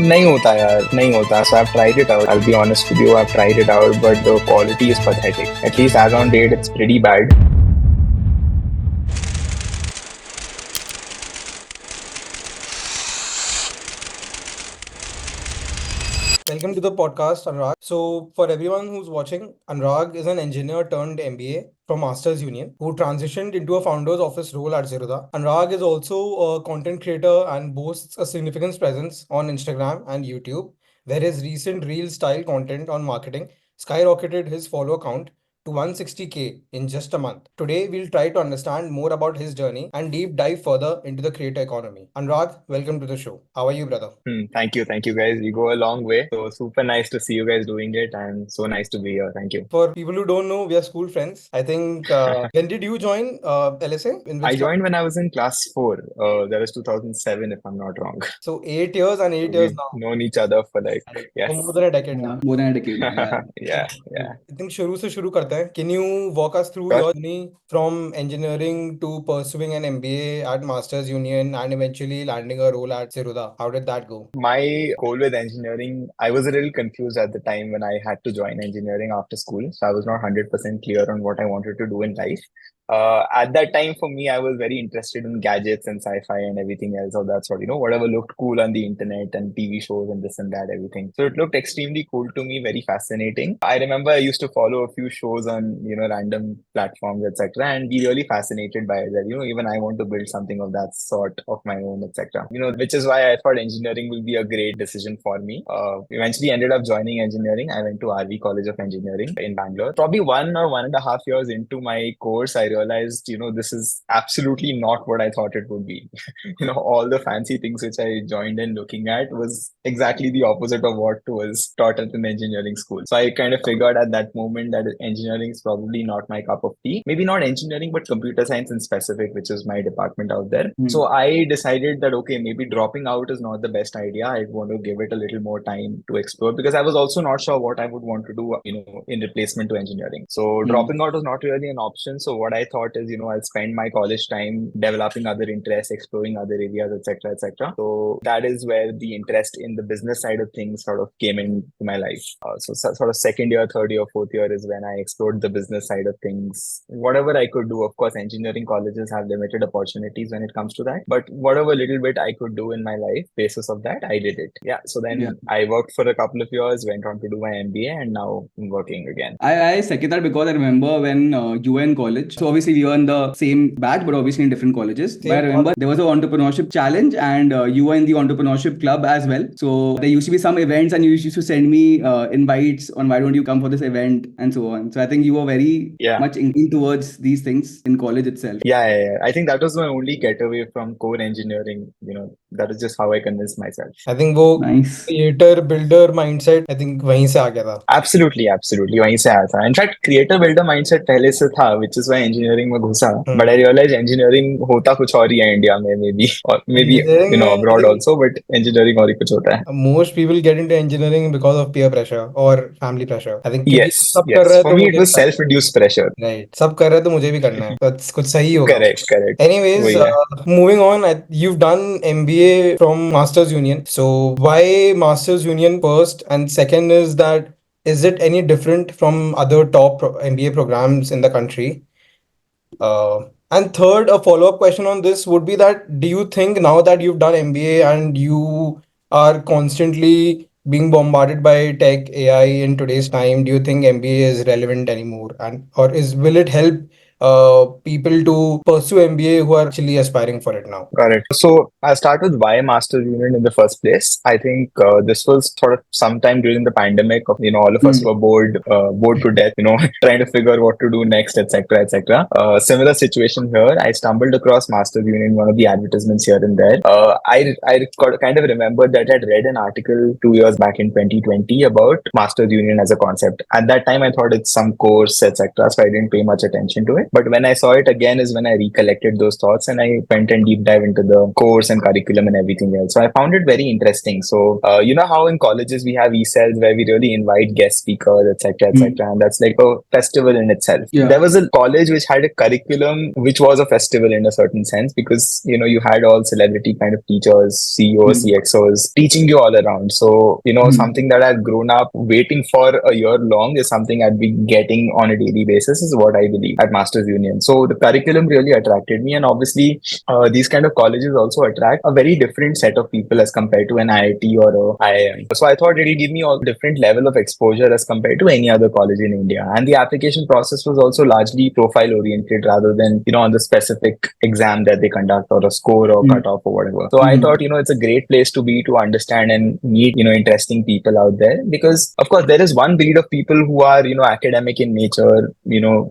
नहीं होता यार, नहीं होता. So I've tried it out. I'll be honest with you, I've tried it out, but the quality is pathetic. At least as on date, it's pretty bad. Welcome to the podcast, Anurag. So, for everyone who's watching, Anurag is an engineer turned MBA from Masters Union who transitioned into a founder's office role at Zerodha. Anurag is also a content creator and boasts a significant presence on Instagram and YouTube, where his recent reel style content on marketing skyrocketed his follower count to 160K in just a month. Today, we'll try to understand more about his journey and deep dive further into the creator economy. Anurag, welcome to the show. How are you, brother? Thank you guys. You go a long way. So super nice to see you guys doing it and so nice to be here. Thank you. For people who don't know, we are school friends. I think, when did you join LSA? In I which class? joined when I was in class 4. That was 2007, if I'm not wrong. So 8 years and 8 years We've now. known each other for like, For yes. more than a decade Yeah, now. more than a decade now. Yeah. Yeah, yeah. I think शुरू से शुरू करते हैं. Can you walk us through Sure. your journey from engineering to pursuing an MBA at Masters Union and eventually landing a role at Zerodha? How did that go? My goal with engineering, I was a little confused at the time when I had to join engineering after school. So I was not 100% clear on what I wanted to do in life. At that time, for me, I was very interested in gadgets and sci-fi and everything else of that sort, whatever looked cool on the internet and TV shows and this and that, everything. So it looked extremely cool to me, very fascinating. I remember I used to follow a few shows on, random platforms, etc. And be really fascinated by it, that, even I want to build something of that sort of my own, etc. Which is why I thought engineering will be a great decision for me. Eventually ended up joining engineering. I went to RV College of Engineering in Bangalore. Probably 1 or 1.5 years into my course, I realized, this is absolutely not what I thought it would be. All the fancy things which I joined in looking at was exactly the opposite of what was taught at an engineering school. So I kind of figured at that moment that engineering is probably not my cup of tea. Maybe not engineering, but computer science in specific, which is my department out there. So I decided that, okay, maybe dropping out is not the best idea. I want to give it a little more time to explore because I was also not sure what I would want to do, in replacement to engineering. So dropping out was not really an option. So what I thought is, I'll spend my college time developing other interests, exploring other areas, etc., etc. So that is where the interest in the business side of things sort of came into my life. Sort of second year, third year, fourth year is when I explored the business side of things. Whatever I could do, of course, engineering colleges have limited opportunities when it comes to that. But whatever little bit I could do in my life, basis of that, I did it. Yeah. So then Yeah. I worked for a couple of years, went on to do my MBA, and now I'm working again. I second that because I remember when you were in college. So obviously we were in the same batch, but obviously in different colleges. But I Same remember there was an entrepreneurship challenge, and you were in the entrepreneurship club as well. So there used to be some events, and you used to send me invites on why don't you come for this event and so on. So I think you were very Yeah. much inclined towards these things in college itself. Yeah. I think that was my only getaway from core engineering. That is just how I convinced myself. I think वो Nice. creator builder mindset I think वहीं से आ गया था. Absolutely, वहीं से आया था. In fact creator builder mindset पहले से था, which is why engineering में घुसा. But I realized engineering होता कुछ और ही है इंडिया में, maybe or maybe Engineering में I abroad think also, but engineering और ही कुछ होता है. most people get into engineering because of peer pressure or family pressure. I think क्योंकि सब कर Yes. रहे हैं For तो me, it मुझे भी was करना self-induced pressure. है. Right. सब कर रहे हैं तो मुझे भी करना है. तो कुछ सही होगा. Correct. Anyways, वही है. moving on, you've done MBA from Masters Union. So why Masters Union first? And second is that is it any different from other top MBA programs in the country? And third, a follow-up question on this would be that do you think now that you've done MBA and you are constantly being bombarded by tech AI in today's time, do you think MBA is relevant anymore? And or will it help people to pursue MBA who are actually aspiring for it now? Got it. So I'll start with why Masters Union in the first place. I think this was sort of sometime during the pandemic of, all of us were bored to death, trying to figure what to do next, etc., etc. Similar situation here. I stumbled across Masters Union, one of the advertisements here and there. Kind of remembered that I'd read an article 2 years back in 2020 about Masters Union as a concept. At that time, I thought it's some course, etc. So I didn't pay much attention to it. that. But when I saw it again is when I recollected those thoughts and I went and deep dive into the course and curriculum and everything else. So I found it very interesting. So you know how in colleges we have e-cells where we really invite guest speakers, etc., etc., and that's like a festival in itself. Yeah. There was a college which had a curriculum which was a festival in a certain sense because you had all celebrity kind of teachers, CEOs, CXOs teaching you all around. So something that I've grown up waiting for a year long is something I'd be getting on a daily basis is what I believe at Masters Union. So the curriculum really attracted me, and obviously these kind of colleges also attract a very different set of people as compared to an IIT or a IIM. So I thought it'll give me a different level of exposure as compared to any other college in India. And the application process was also largely profile oriented rather than on the specific exam that they conduct or a score or cutoff or whatever. So I thought it's a great place to be to understand and meet interesting people out there, because of course there is one breed of people who are academic in nature,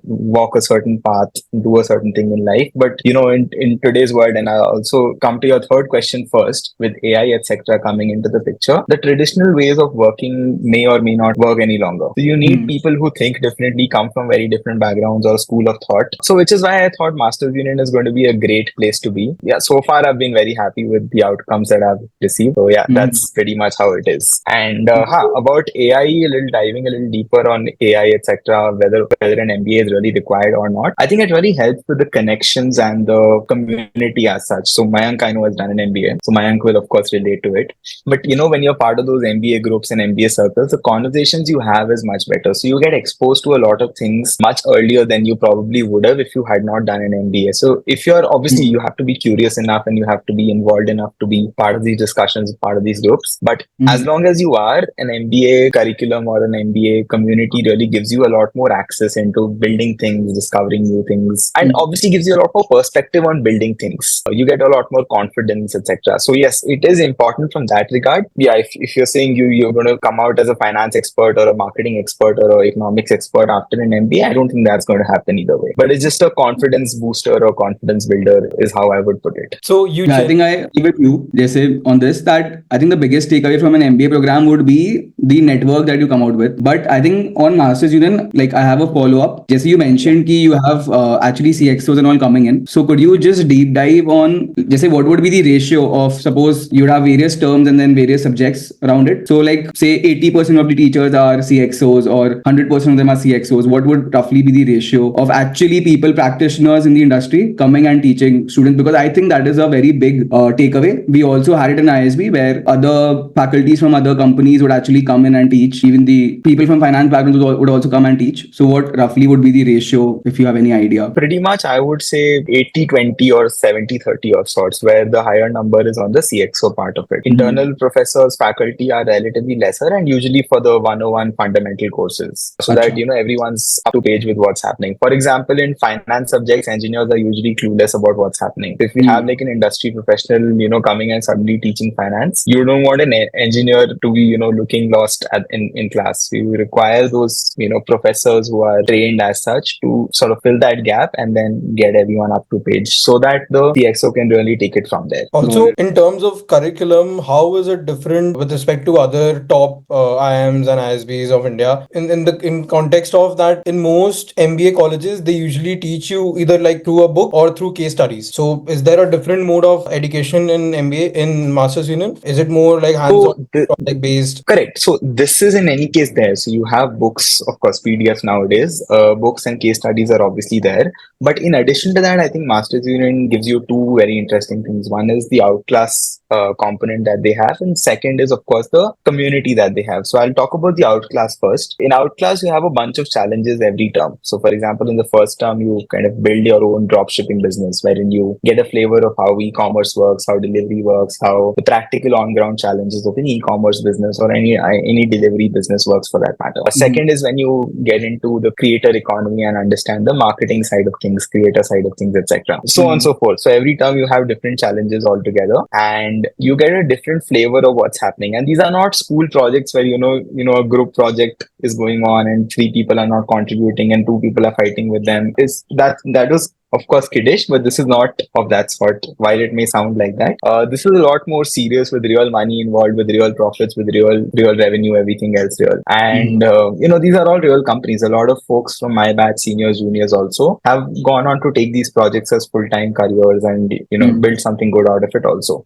walk a certain path, do a certain thing in life. But in today's world, and I'll also come to your third question first, with AI etc. coming into the picture, the traditional ways of working may or may not work any longer. So you need people who think differently, come from very different backgrounds or school of thought. So which is why I thought Masters Union is going to be a great place to be. Yeah, so far I've been very happy with the outcomes that I've received. So yeah, that's pretty much how it is. And about AI, diving a little deeper on AI etc., whether an MBA is really required or not, I think it really helps with the connections and the community as such. So Mayank, I know, has done an MBA, so Mayank will of course relate to it. But when you're part of those MBA groups and MBA circles, the conversations you have is much better. So you get exposed to a lot of things much earlier than you probably would have if you had not done an MBA. So if you're obviously you have to be curious enough and you have to be involved enough to be part of these discussions, part of these groups. But as long as you are, an MBA curriculum or an MBA community really gives you a lot more access into building things, discovering new things, and obviously gives you a lot more perspective on building things. You get a lot more confidence, etc. So yes, it is important from that regard. Yeah, if you're saying you're going to come out as a finance expert or a marketing expert or an economics expert after an MBA, I don't think that's going to happen either way. But it's just a confidence booster or confidence builder is how I would put it. So I think I agree with you, Jesse, on this, that I think the biggest takeaway from an MBA program would be the network that you come out with. But I think on Masters Union, like I have a follow-up. Jesse, you mentioned ki you have actually CXOs and all coming in. So could you just deep dive on, Jesse, what would be the ratio of, suppose you'd have various terms and then various subjects around it. So like say 80% of the teachers are CXOs or 100% of them are CXOs. What would roughly be the ratio of actually people, practitioners in the industry coming and teaching students? Because I think that is a very big takeaway. We also had it in ISB where other faculties from other companies would actually come in and teach. Even the people from finance backgrounds would also come and teach. So what roughly would be the ratio, if you have any idea? Pretty much, I would say 80-20 or 70-30 of sorts, where the higher number is on the CXO part of it. Internal professors, faculty are relatively lesser, and usually for the 101 fundamental courses, so that everyone's up to page with what's happening. For example, in finance subjects, engineers are usually clueless about what's happening. If we have like an industry professional, coming and suddenly teaching finance, you don't want an engineer to be, looking lost in class. You require those, professors who are trained as such to sort of fill that gap and then get everyone up to page so that the CXO can really take it from there. Also, in terms of curriculum, how is it different with respect to other top IIMs and ISBs of India? In context of that, in most MBA colleges, they usually teach you either like through a book or through case studies. So, is there a different mode of education in MBA in Masters Union? Is it more like hands-on, like based? Correct. So this is in any case there. So you have books, of course, PDFs nowadays. Books and case studies are obviously there. But in addition to that, I think Masters Union gives you two very interesting things. One is the outclass component that they have, and second is of course the community that they have. So I'll talk about the outclass first. In outclass, you have a bunch of challenges every term. So for example, in the first term, you kind of build your own drop shipping business, wherein you get a flavor of how e-commerce works, how delivery works, how the practical on-ground challenges of an e-commerce business or any delivery business works for that matter. Second is when you get into the creator economy and understand the marketing side of things, creator side of things, etc. So on and so forth. So every term you have different challenges altogether, and you get a different flavor of what's happening. And these are not school projects where a group project is going on and three people are not contributing and two people are fighting with them, is that was of course kiddish, but this is not of that sort. While it may sound like that, this is a lot more serious, with real money involved, with real profits, with real revenue, everything else real. And these are all real companies. A lot of folks from my batch, seniors, juniors, also have gone on to take these projects as full time careers and build something good out of it also.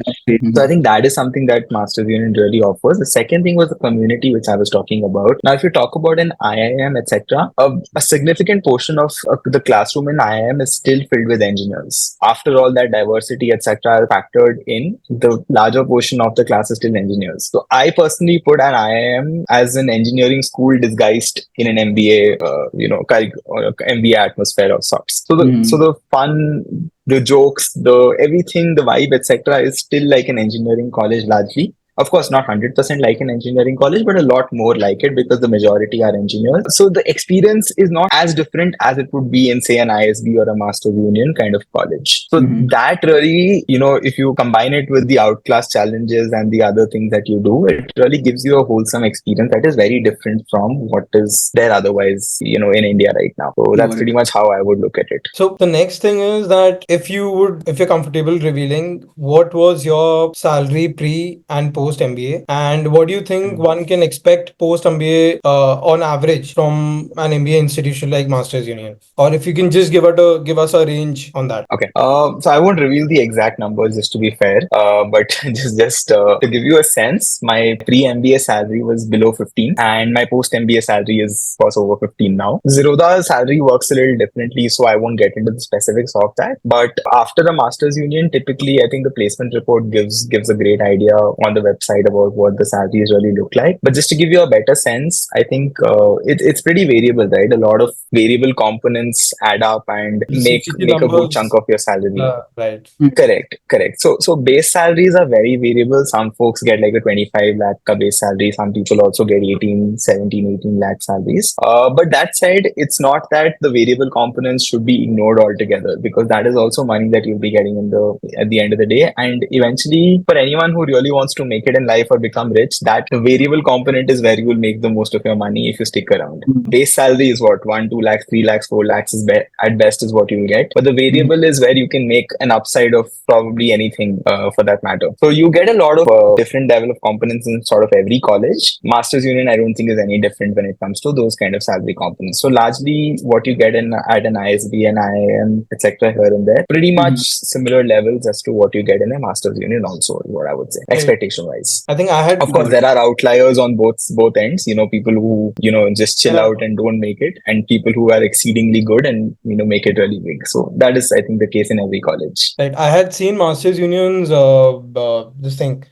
So I think that is something that Masters Union really offers. The second thing was the community, which I was talking about. Now, if you talk about an IIM, etc., a significant portion of the classroom in IIM is still filled with engineers. After all that diversity, etc., are factored in, the larger portion of the class is still engineers. So I personally put an IIM as an engineering school disguised in an MBA, or MBA atmosphere of sorts. So the fun, the jokes, the everything, the vibe, etc., is still like an engineering college largely. Of course, not 100% like an engineering college, but a lot more like it because the majority are engineers. So the experience is not as different as it would be in, say, an ISB or a Master's Union kind of college. So that really, if you combine it with the outclass challenges and the other things that you do, it really gives you a wholesome experience that is very different from what is there otherwise, in India right now. So that's pretty much how I would look at it. So the next thing is that if you're comfortable revealing, what was your salary pre and post MBA, and what do you think one can expect post MBA on average from an MBA institution like Masters Union, or if you can just give us a range on that. Okay. So I won't reveal the exact numbers just to be fair. But just to give you a sense, my pre-MBA salary was below 15, and my post-MBA salary is of course over 15 now. Zerodha's salary works a little differently, so I won't get into the specifics of that. But after a Masters Union, typically I think the placement report gives a great idea on the website about what the salaries really look like. But just to give you a better sense, I think it's pretty variable, right? A lot of variable components add up and make a good chunk of your salary. Right. Correct. So base salaries are very variable. Some folks get like a 25 lakh ka base salary. Some people also get 18 lakh salaries. But that said, it's not that the variable components should be ignored altogether, because that is also money that you'll be getting at the end of the day. And eventually, for anyone who really wants to make it in life or become rich, that variable component is where you will make the most of your money if you stick around. Base salary is what, 1, 2 lakhs, 3 lakhs, 4 lakhs is at best is what you will get. But the variable is where you can make an upside of probably anything for that matter. So you get a lot of different level of components in sort of every college. Masters Union, I don't think is any different when it comes to those kind of salary components. So largely what you get at an ISB and IIM, etc., here and there, pretty much similar levels as to what you get in a Masters Union also, is what I would say, expectation wise. I think I had. Of course, there are outliers on both ends. People who just chill out and don't make it, and people who are exceedingly good and make it really big. So that is, I think, the case in every college. Right. I had seen Masters Unions. This thing.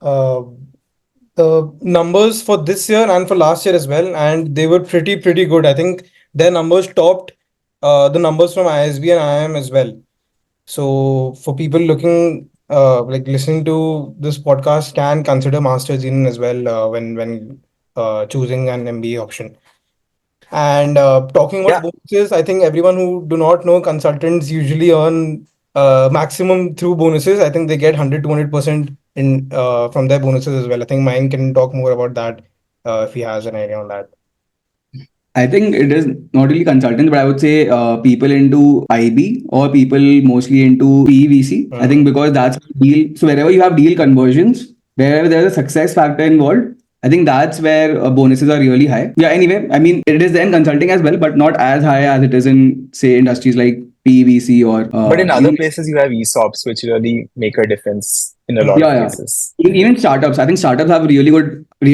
The numbers for this year and for last year as well, and they were pretty good. I think their numbers topped the numbers from ISB and IIM as well. So for people looking like listening to this podcast, can consider Masters Union as well when choosing an MBA option. And talking about bonuses, I think everyone who do not know, consultants usually earn maximum through bonuses. I think they get 100 to 200% in from their bonuses as well. I think Mine can talk more about that if he has an idea on that. I think it is not really consultants, but I would say people into IB or people mostly into PVC. I think because that's deal. So wherever you have deal conversions, wherever there's a success factor involved, I think that's where bonuses are really high. Yeah, anyway, I mean, it is then consulting as well, but not as high as it is in, say, industries like PVC or. But in other places, you have ESOPs, which really make a difference in a lot of cases. Even startups, I think startups have really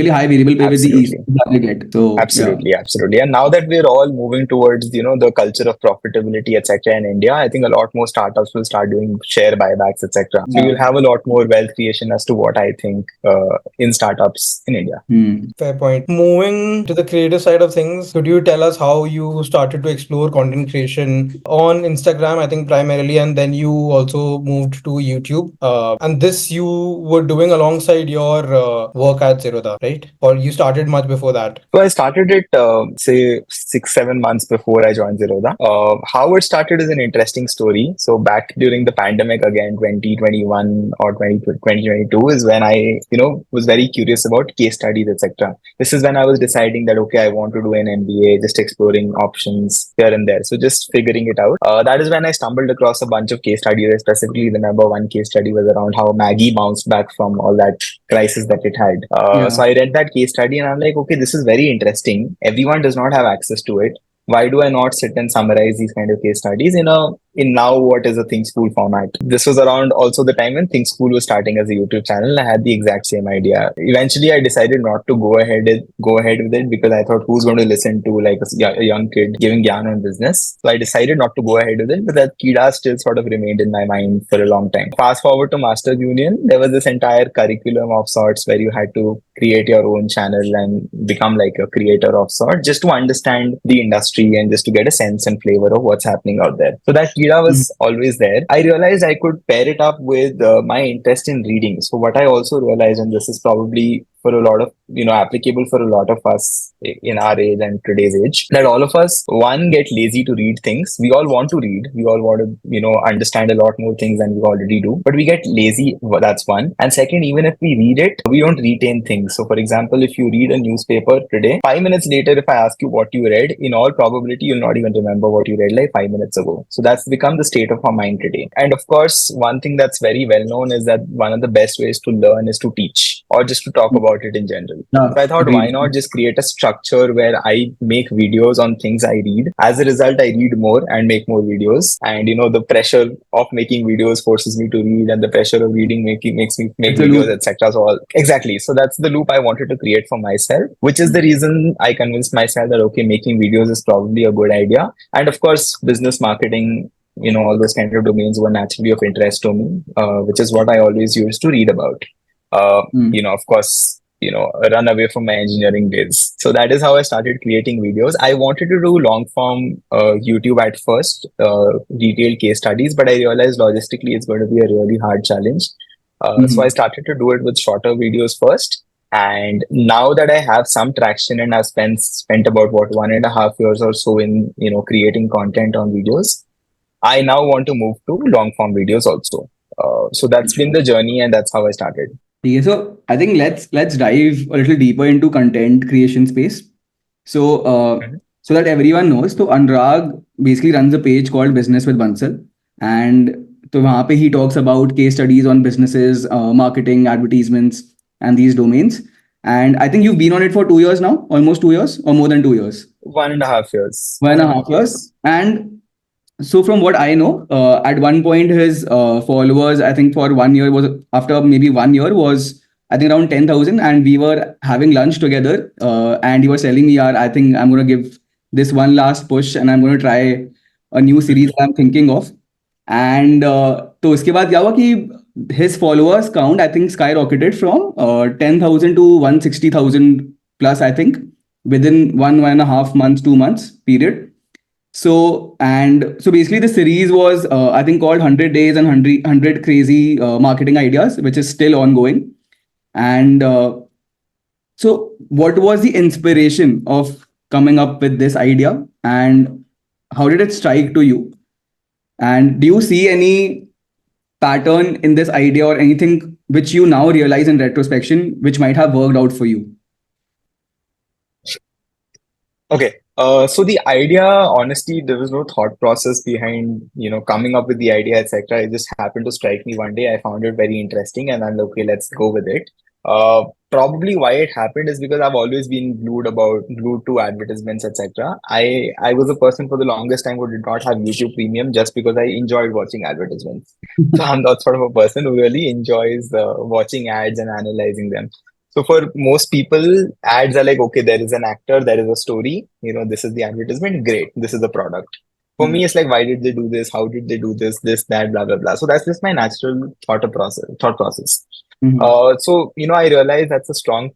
high variable pay with the ESOPs that they get. So absolutely. And now that we're all moving towards the culture of profitability, etc., in India, I think a lot more startups will start doing share buybacks, etc. So you'll have a lot more wealth creation as to what I think in startups in India. Fair point. Moving to the creative side of things, could you tell us how you started to explore content creation on Instagram, I think primarily, and then you also moved to YouTube. And this you were doing alongside your work at Zerodha. right? Or you started much before that? So I started it, say 6, 7 months before I joined Zerodha. How it started is an interesting story. So back during the pandemic, again, 2021 or 2022 is when I, was very curious about case studies, etc. This is when I was deciding that, okay, I want to do an MBA, just exploring options here and there. So just figuring it out. That is when I stumbled across a bunch of case studies. I specifically remember one case study was around how Maggie bounced back from all that crisis that it had. So Yeah. I read that case study and I'm like, okay, this is very interesting. Everyone does not have access to it. Why do I not sit and summarize these kind of case studies in now what is a Think School format? This was around also the time when Think School was starting as a YouTube channel. I had the exact same idea. Eventually, I decided not to go ahead with it because I thought who's going to listen to like a young kid giving gyan on business. So I decided not to go ahead with it, but that kida still sort of remained in my mind for a long time. Fast forward to Masters Union, there was this entire curriculum of sorts where you had to create your own channel and become like a creator of sorts just to understand the industry and just to get a sense and flavor of what's happening out there. So that kida Mm. was always there. I realized I could pair it up with my interest in reading. So what I also realized, and this is probably for a lot of applicable for a lot of us in our age and today's age, that all of us one get lazy to read things. We all want to read, we all want to understand a lot more things than we already do, but we get lazy. That's one. And second, even if we read it, we don't retain things. So for example, if you read a newspaper today, 5 minutes later if I ask you what you read, in all probability you'll not even remember what you read like 5 minutes ago. So that's become the state of our mind today. And of course, one thing that's very well known is that one of the best ways to learn is to teach or just to talk about it in general. Yeah, So I thought, why agreed. not just create a structure where I make videos on things I read. As a result, I read more and make more videos. And the pressure of making videos forces me to read, and the pressure of reading makes me make It's a videos, loop. etc. So all exactly. So that's the loop I wanted to create for myself, which is the reason I convinced myself that okay, making videos is probably a good idea. And of course, business marketing, all those kind of domains were naturally of interest to me, which is what I always used to read about. Mm. Of course, run away from my engineering days. So that is how I started creating videos. I wanted to do long form YouTube at first, detailed case studies, but I realized logistically it's going to be a really hard challenge. So I Mhm. started to do it with shorter videos first. And now that I have some traction and I've spent about what 1.5 years or so in creating content on videos, I now want to move to long form videos also. So that's been the journey, and that's how I started. Okay, so I think let's dive a little deeper into content creation space. So Mhm. so that everyone knows, so Anurag basically runs a page called Business with Bansal, and so वहाँ पे he talks about case studies on businesses, marketing, advertisements, and these domains. And I think you've been on it for 2 years now, almost 2 years, or more than 2 years. 1.5 years. One One and and a a half half years. years. And so from what I know, at one point his followers, I think for 1 year was after maybe 1 year was I think around 10,000, and we were having lunch together, and he was telling me, "Yeah, I think I'm gonna give this one last push, and I'm gonna try a new series I'm thinking of." And तो इसके बाद क्या हुआ कि his followers count I think skyrocketed from 10,000 to 160,000 plus I think within 1.5 months, 2 months period. So basically the series was I think called 100 Days and 100 Crazy Marketing Ideas, which is still ongoing. And so what was the inspiration of coming up with this idea, and how did it strike to you? And do you see any pattern in this idea or anything which you now realize in retrospection which might have worked out for you? Okay. So the idea, honestly, there was no thought process behind, coming up with the idea, etc. It just happened to strike me one day. I found it very interesting, and I'm like, okay, let's go with it. Probably why it happened is because I've always been glued to advertisements, etc. I was a person for the longest time who did not have YouTube Premium just because I enjoyed watching advertisements. So I'm that sort of a person who really enjoys watching ads and analyzing them. So for most people, ads are like, okay, there is an actor, there is a story, this is the advertisement, great, this is the product. For Hmm. me, it's like, why did they do this? How did they do this, that, blah, blah, blah. So that's just my natural thought process. Mhm. So I realized that's a strong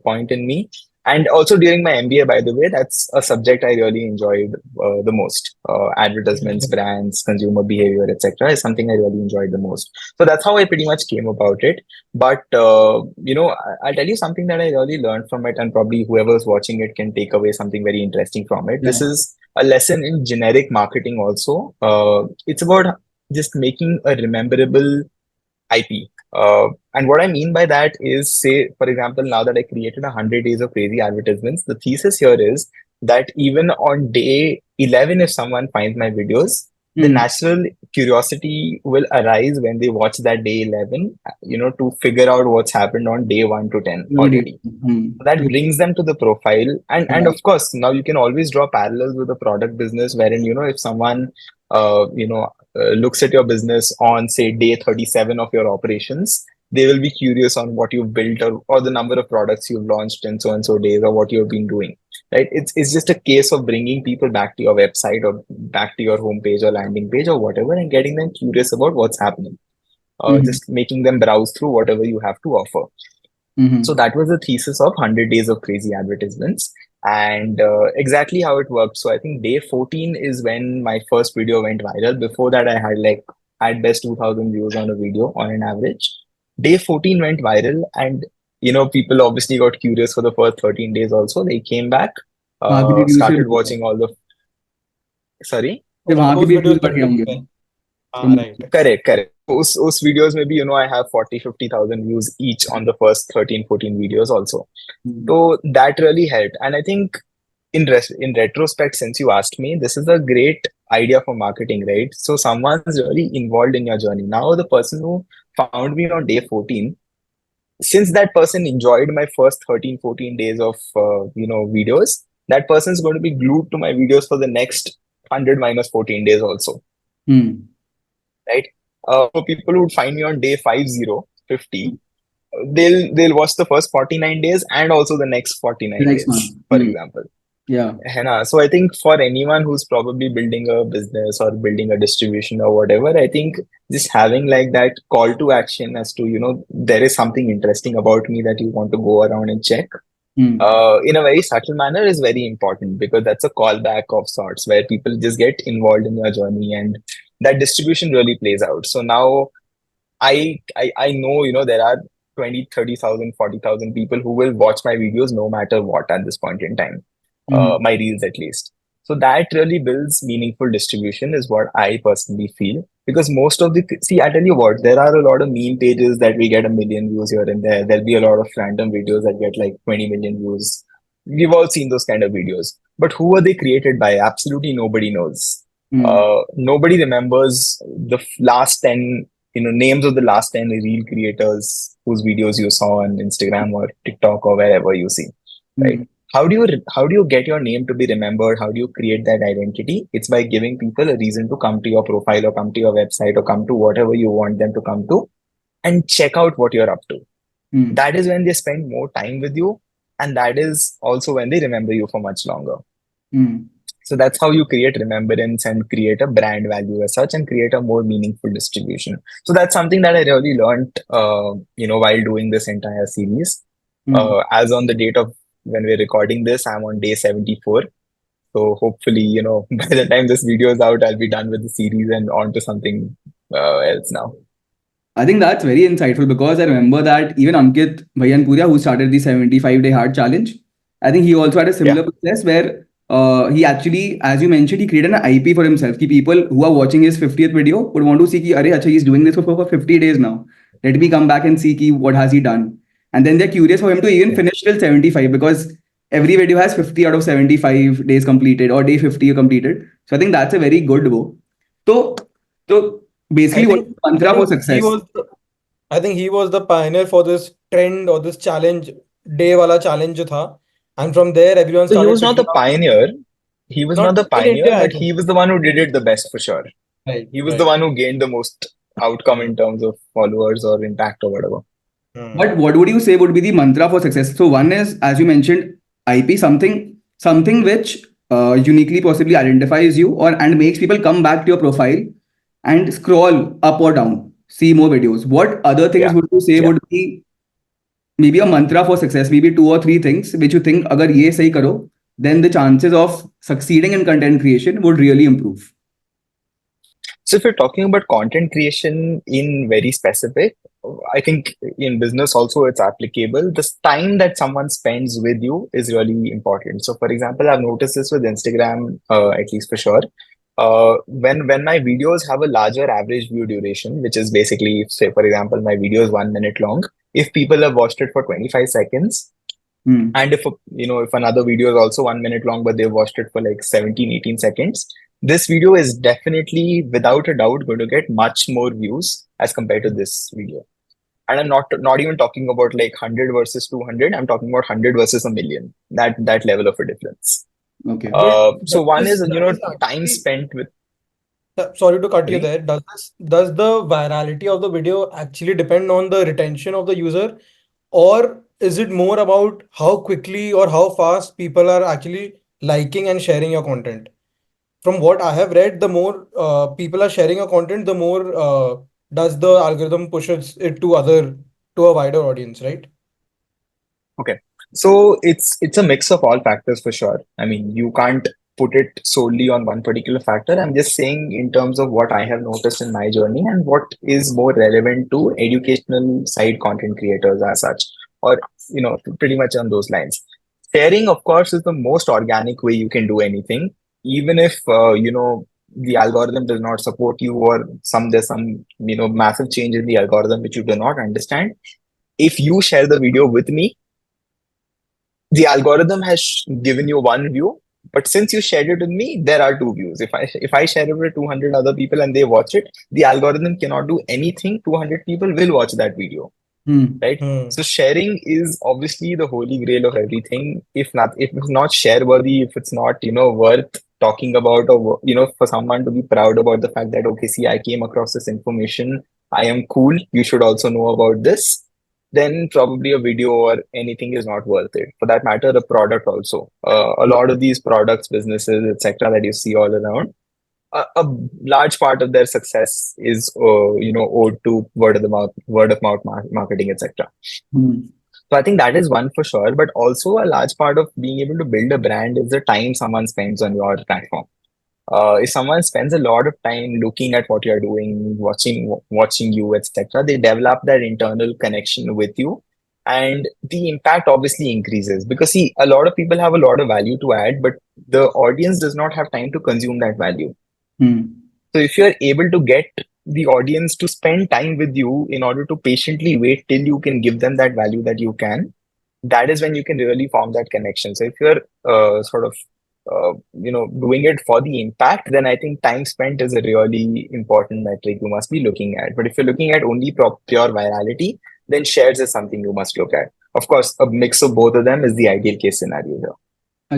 point in me. And also during my MBA, by the way, that's a subject I really enjoyed the most. Advertisements, brands, consumer behavior, etc., is something I really enjoyed the most. So that's how I pretty much came about it. But I'll tell you something that I really learned from it, and probably whoever's watching it can take away something very interesting from it. Yeah. This is a lesson in generic marketing also. It's about just making a rememberable IP. And what I mean by that is, say, for example, now that I created 100 days of crazy advertisements, the thesis here is that even on day 11, if someone finds my videos, the Hmm. natural curiosity will arise when they watch that day 11, to figure out what's happened on day 1 to 10 No idea. already. Hmm. That True. brings them to the profile. And Yeah. of course, now you can always draw parallels with the product business, wherein, if someone, looks at your business on, say, day 37 of your operations, they will be curious on what you've built, or the number of products you've launched in so and so days, or what you've been doing. Right? It's just a case of bringing people back to your website, or back to your homepage or landing page or whatever, and getting them curious about what's happening. Hmm. Just making them browse through whatever you have to offer. So Hmm. that was the thesis of 100 Days of Crazy Advertisements, and exactly how it worked. So I think day 14 is when my first video went viral. Before that, I had like at best 2,000 views on a video on an average. Day 14 went viral, and people obviously got curious for the first 13 days also. They came back, वहाँ की video से started watching all the. Sorry? फिर वहाँ की Those भी videos views बढ़ tend to जाएंगे be well. Right. Correct, correct. उस videos में भी, I have 40-50,000 views each on the first 13-14 videos also. Hmm. So that really helped. And I think in retrospect, since you asked me, this is a great idea for marketing, right? So someone's really involved in your journey. Now, the person who found me on day 14, since that person enjoyed my first 13-14 days of, videos, that person's going to be glued to my videos for the next 100 minus 14 days also, Hmm. right? For people who would find me on day 50, they'll watch the first 49 days and also the next The 49 next one. days, for Hmm. example. Yeah. है ना? So I think for anyone who's probably building a business or building a distribution or whatever, I think just having like that call to action as to, there is something interesting about me that you want to go around and check, Hmm. in a very subtle manner is very important, because that's a callback of sorts where people just get involved in your journey, and that distribution really plays out. So now I know, there are 20, 30,000, 40,000 people who will watch my videos no matter what at this point in time, Hmm. my reels at least. So that really builds meaningful distribution, is what I personally feel. Because most of the, see, I tell you what, there are a lot of meme pages that we get a million views here and there. There'll be a lot of random videos that get like 20 million views. We've all seen those kind of videos. But who are they created by? Absolutely nobody knows. Hmm. Nobody remembers the last 10, names of the last 10 reel creators whose videos you saw on Instagram or TikTok or wherever you see, right? Hmm. How do you get your name to be remembered? How do you create that identity? It's by giving people a reason to come to your profile, or come to your website, or come to whatever you want them to come to, and check out what you're up to. Hmm. That is when they spend more time with you, and that is also when they remember you for much longer. Hmm. So that's how you create remembrance and create a brand value as such, and create a more meaningful distribution. So that's something that I really learned, while doing this entire series. Hmm. As on the date of when we're recording this, I'm on day 74. So hopefully, by the time this video is out, I'll be done with the series and on to something else now. I think that's very insightful because I remember that even Ankit Bhayanpuria, who started the 75-day hard challenge, I think he also had a Yeah, similar process where he actually, as you mentioned, he created an IP for himself. Ki people who are watching his 50th video would want to see ki, Arey, acha, he's doing this for 50 days now. Let me come back and see ki, what has he done. And then they're curious for him to even yeah. finish till 75 because every video has 50 out of 75 days completed or day 50 completed. So I think that's a very good go. So, so I basically, what is think the I mantra for think he success? was I think he was the pioneer for this trend or this challenge, day wala challenge jo tha. And from there everyone So he started was not picking the up. pioneer. He was not Not the in India, pioneer, I but think. he was the one who did it the best for sure. Right, He was the right. one who gained the most outcome in terms of followers or impact or whatever. But Hmm. what would you say would be the mantra for success? So one is, as you mentioned, IP, something which uniquely possibly identifies you or and makes people come back to your profile and scroll up or down, see more videos. What other things Yeah, would you say yeah. would be maybe a mantra for success, maybe 2 or 3 things which you think agar ye sahi karo, then the chances of succeeding in content creation would really improve. So if you're talking about content creation in very specific, I think in business also it's applicable. The time that someone spends with you is really important. So for example, I've noticed this with Instagram, at least for sure. When my videos have a larger average view duration, which is basically, say for example, my video is 1 minute long. If people have watched it for 25 seconds, and if another video is also 1 minute long, but they've watched it for like 17, 18 seconds, this video is definitely, without a doubt, going to get much more views as compared to this video. And I'm not even talking about like 100 versus 200. I'm talking about 100 versus a million. That level of a difference. Okay. So one is, That is time actually, spent with. sorry to cut you Sorry? there. Does the virality of the video actually depend on the retention of the user, or is it more about how quickly or how fast people are actually liking and sharing your content? From what I have read, the more people are sharing your content, the more does the algorithm pushes it to a wider audience, right? Okay. So it's a mix of all factors for sure. I mean, you can't put it solely on one particular factor. I'm just saying in terms of what I have noticed in my journey and what is more relevant to educational side content creators as such, or pretty much on those lines. Sharing, of course, is the most organic way you can do anything, even if the algorithm does not support you, or there's some massive change in the algorithm which you do not understand. If you share the video with me, the algorithm has given you one view, but since you shared it with me, there are two views. If I share it with 200 other people and they watch it, the algorithm cannot do anything. 200 people will watch that video, Hmm. right? Hmm. So sharing is obviously the holy grail of everything. If it's not share worthy, if it's not worth talking about, or for someone to be proud about the fact that, okay, see, I came across this information, I am cool, you should also know about this, then probably a video or anything is not worth it. For that matter, a product also. A lot of these products, businesses, etc., that you see all around, a large part of their success is owed to word of mouth marketing, etc. Hmm. So I think that is one for sure, but also a large part of being able to build a brand is the time someone spends on your platform. If someone spends a lot of time looking at what you're doing, watching you, etc., they develop that internal connection with you, and the impact obviously increases, because see, a lot of people have a lot of value to add, but the audience does not have time to consume that value. Hmm. So if you're able to get the audience to spend time with you in order to patiently wait till you can give them that value that you can, that is when you can really form that connection. So if you're sort of doing it for the impact, then I think time spent is a really important metric you must be looking at. But if you're looking at only pure virality, then shares is something you must look at. Of course, a mix of both of them is the ideal case scenario here.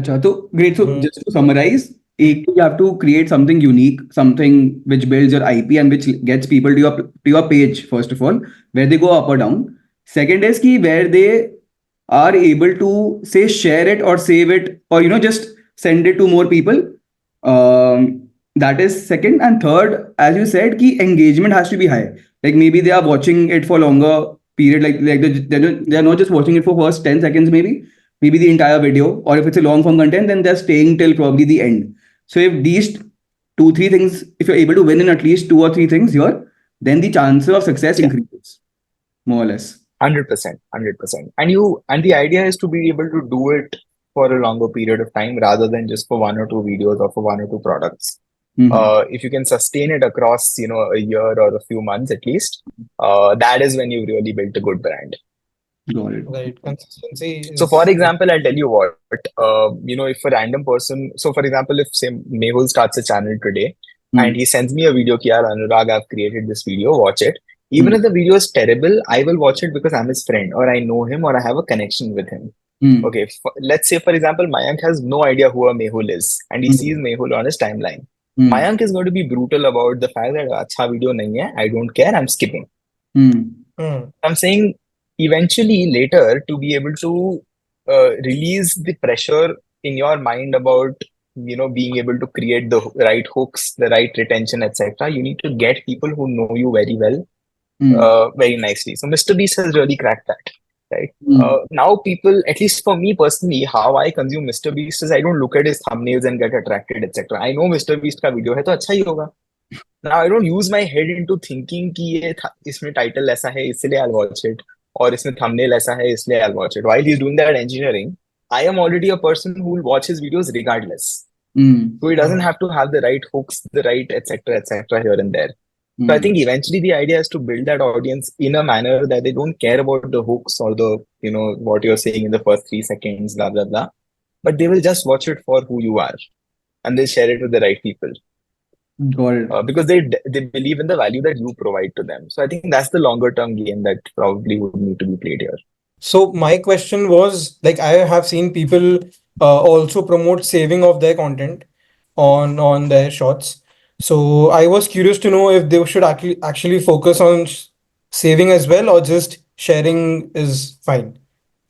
Acha, so great. So Hmm. just to summarize, एक तो you have to create something unique, something which builds your IP and which gets people to your page first of all, where they go up or down. Second is ki where they are able to say share it or save it or just send it to more people. That is second. And third, as you said, ki engagement has to be high. Like maybe they are watching it for longer period, like they're not just watching it for first 10 seconds maybe the entire video, or if it's a long form content, then they're staying till probably the end. So if these 2 3 things, if you're able to win in at least 2 or 3 things here, then the chances of success Yeah. increases more or less. 100%, 100%. And the idea is to be able to do it for a longer period of time rather than just for one or two videos or for one or two products. Mhm. If you can sustain it across, a year or a few months at least, that is when you really built a good brand. Got it. Right. Consistency So, for is example, I'll tell you what, if a random person, so for example, if say Mehul starts a channel today and Hmm. he sends me a video, ki, "Yaar, Anurag, I've created this video, watch it." Even Hmm. if the video is terrible, I will watch it because I'm his friend, or I know him, or I have a connection with him. Hmm. Okay, let's say, for example, Mayank has no idea who a Mehul is, and he sees Hmm. Mehul on his timeline. Hmm. Mayank is going to be brutal about the fact that acha video nahi hai, I don't care, I'm skipping. Hmm. Hmm. I'm saying eventually later to be able to release the pressure in your mind about being able to create the right hooks, the right retention, etc. You need to get people who know you very well, Hmm. very nicely. So Mr. Beast has really cracked that. right? Mm. Now people, at least for me personally, how I consume Mr. Beast is I don't look at his thumbnails and get attracted, etc. I know Mr. Beast का video है तो अच्छा ही होगा. Now I don't use my head into thinking कि इसमें title ऐसा है इसलिए I'll watch it, और इसमें thumbnail ऐसा है इसलिए I'll watch it. While he's doing that engineering, I am already a person who will watch his videos regardless. Mm. So he doesn't have to have the right hooks, the right etc. here and there. So I Mm. think eventually the idea is to build that audience in a manner that they don't care about the hooks or the, what you're saying in the first 3 seconds, blah, blah, blah. But they will just watch it for who you are, and they'll share it with the right people, Got it. because they believe in the value that you provide to them. So I think that's the longer term game that probably would need to be played here. So my question was like I have seen people also promote saving of their content on their shorts. So I was curious to know if they should actually focus on saving as well, or just sharing is fine,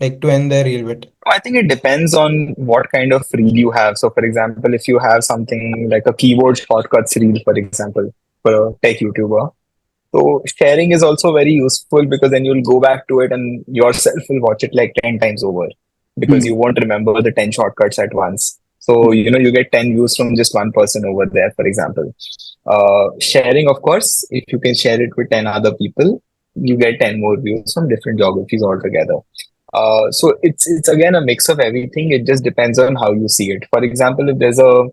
like to end their reel bit. I think it depends on what kind of reel you have. So, for example, if you have something like a keyboard shortcuts reel, for example, for a tech YouTuber, so sharing is also very useful because then you'll go back to it and yourself will watch it like 10 times over because Mm. you won't remember the 10 shortcuts at once. So, you get 10 views from just one person over there, for example. Sharing, of course, if you can share it with 10 other people, you get 10 more views from different geographies altogether. So it's again a mix of everything. It just depends on how you see it. For example, if there's uh,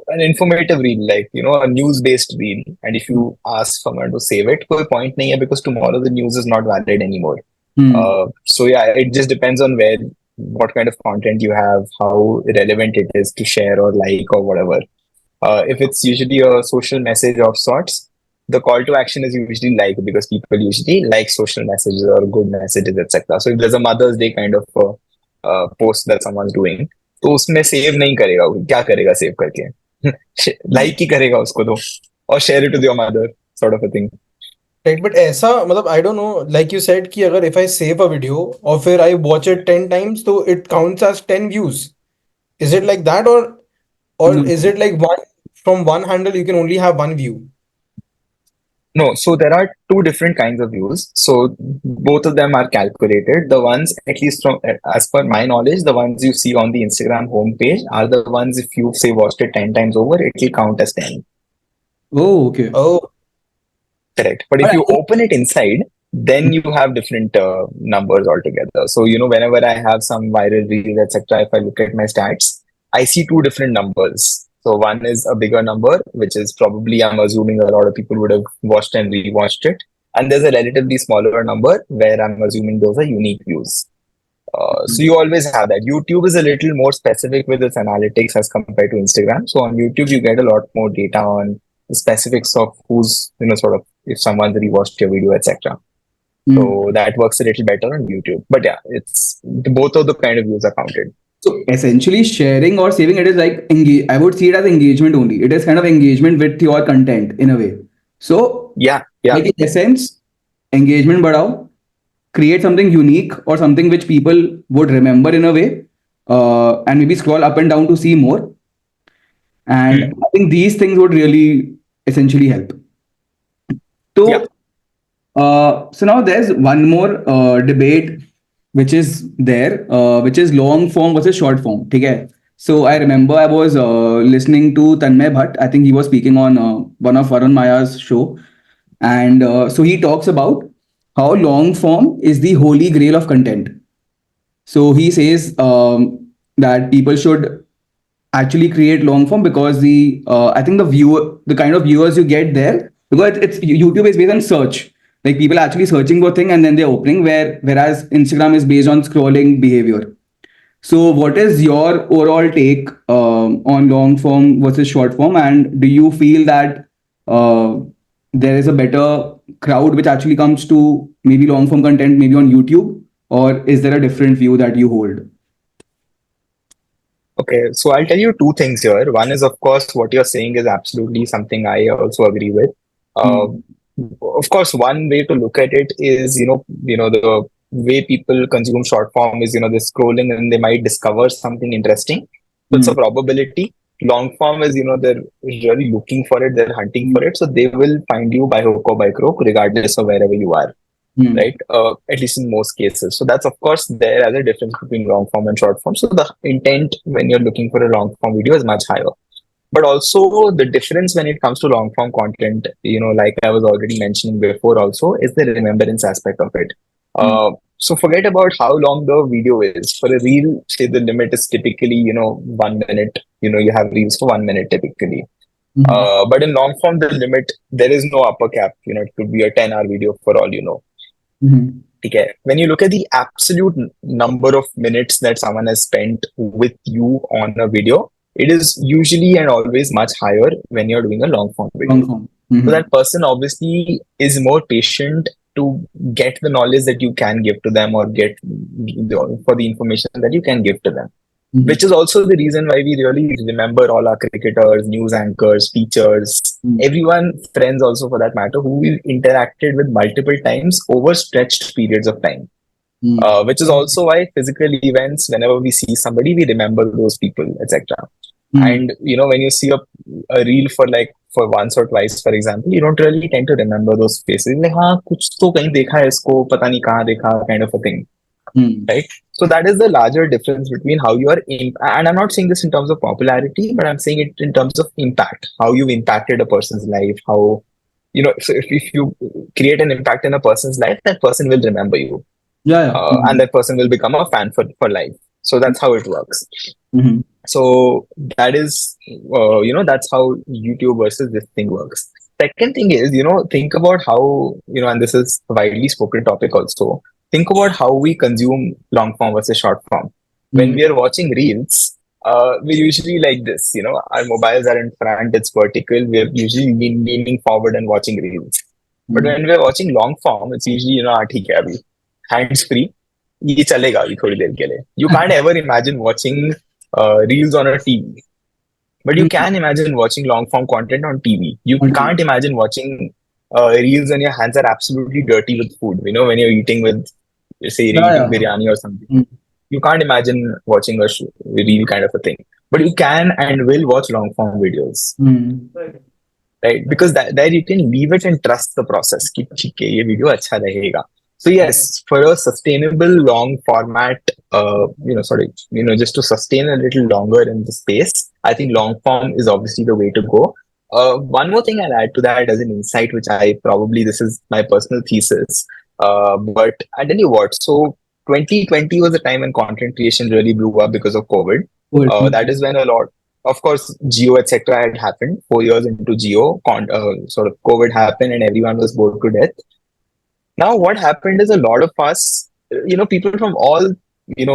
an informative reel, like a news-based reel, and if you ask someone to save it, कोई point नहीं है because tomorrow the news is not valid anymore. Mm. So yeah, it just depends on what kind of content you have, how relevant it is to share or like or whatever. If it's usually a social message of sorts, the call to action is usually like, because people usually like social messages or good messages, etc. So if there's a Mother's Day kind of post that someone's doing, तो उसमें save नहीं करेगा वो, क्या करेगा save करके? Like he करेगा उसको तो, और share it with your mother, sort of a thing. Right, but ऐसा मतलब I don't know, like you said कि अगर if I save a video और फिर I watch it 10 times तो it counts as 10 views. Is it like that, or No. is it like from one handle you can only have one view? No, so there are two different kinds of views. So both of them are calculated. The ones, at least from as per my knowledge, the ones you see on the Instagram homepage are the ones, if you say watched it 10 times over, it will count as 10. Oh, okay. Oh, Correct. But But if I you think open it inside, then you have different numbers altogether. So, whenever I have some viral reels, etc., if I look at my stats, I see two different numbers. So one is a bigger number, which is probably, I'm assuming a lot of people would have watched and rewatched it. And there's a relatively smaller number where I'm assuming those are unique views. So you always have that. YouTube is a little more specific with its analytics as compared to Instagram. So on YouTube, you get a lot more data on the specifics of who's, sort of, if someone's rewatched your video, etc. Mm. So that works a little better on YouTube. But yeah, it's both of the kind of views are counted. So essentially, sharing or saving it is like I would see it as engagement only. It is kind of engagement with your content in a way. So, Yeah, like in essence, engagement badao, create something unique or something which people would remember in a way, and maybe scroll up and down to see more. And I think these things would really essentially help. yeah. So, so now there's one more debate which is there, which is long form versus short form. Okay. So I remember I was listening to Tanmay Bhatt. I think he was speaking on one of Varun Maya's show, and so he talks about how long form is the holy grail of content. So he says that people should actually create long form because I think the kind of viewers you get there, because it's YouTube is based on search, like people are actually searching for thing and then they're opening, whereas Instagram is based on scrolling behavior. So what is your overall take on long form versus short form, and do you feel that uh, there is a better crowd which actually comes to maybe long form content maybe on YouTube, or is there a different view that you hold? Okay, so I'll tell you two things here. One is, of course, what you're saying is absolutely something I also agree with. Uh, Hmm. of course, one way to look at it is, the way people consume short form is, they're scrolling and they might discover something interesting. So it's Hmm. a probability. Long form is, they're really looking for it, they're hunting for it. So they will find you by hook or by crook, regardless of wherever you are. Hmm. right? At least in most cases. So that's of course there as a difference between long form and short form. So the intent when you're looking for a long form video is much higher. But also the difference when it comes to long form content, like I was already mentioning before, also is the remembrance aspect of it. Hmm. So forget about how long the video is. For a reel, say the limit is typically, 1 minute. You have reels for 1 minute typically. Hmm. But in long form, the limit, there is no upper cap. It could be a 10-hour video for all you know. Hmm. Okay. When you look at the absolute number of minutes that someone has spent with you on a video, it is usually and always much higher when you're doing a long form video. Long form. So Hmm. that person obviously is more patient to get the knowledge that you can give to them or get for the information that you can give to them. Hmm. Which is also the reason why we really remember all our cricketers, news anchors, teachers, Hmm. everyone, friends also for that matter, who we've interacted with multiple times over stretched periods of time. Hmm. Which is also why physical events, whenever we see somebody, we remember those people, etc. Hmm. And when you see a reel for once or twice, for example, you don't really tend to remember those faces. Like, हाँ कुछ तो कहीं देखा है इसको, पता नहीं कहाँ देखा, kind of a thing, Hmm. right? So that is the larger difference between how you are and I'm not saying this in terms of popularity, but I'm saying it in terms of impact, how you've impacted a person's life, how so if you create an impact in a person's life, that person will remember you, Yeah, yeah. and Hmm. that person will become a fan for life. So that's how it works. Hmm. So that is, that's how YouTube versus this thing works. Second thing is, think about how, and this is a widely spoken topic also. Think about how we consume long form versus short form. When Hmm. we are watching reels, we're usually like this, our mobiles are in front, it's vertical, we're usually leaning forward and watching reels. But Hmm. when we're watching long form, it's usually, ठीक है अभी, hands free, ये चलेगा अभी थोड़ी देर के लिए. You can't ever imagine watching reels on a TV. But you Hmm. can imagine watching long form content on TV. You Okay. can't imagine watching reels when your hands are absolutely dirty with food. When you're eating with, say, you're Yeah, eating yeah. biryani or something. Hmm. You can't imagine watching a reel kind of a thing. But you can and will watch long form videos, Hmm. right? Because there you can leave it and trust the process. कि ठीक है ये video अच्छा रहेगा. So yes, for a sustainable long format, just to sustain a little longer in the space, I think long form is obviously the way to go. One more thing I'll add to that as an insight, which this is my personal thesis. But I tell you what, so 2020 was a time when content creation really blew up because of COVID. Good. That is when a lot, of course, Geo, etc. had happened. 4 years into Geo, sort of COVID happened and everyone was bored to death. Now, what happened is a lot of us, people from all,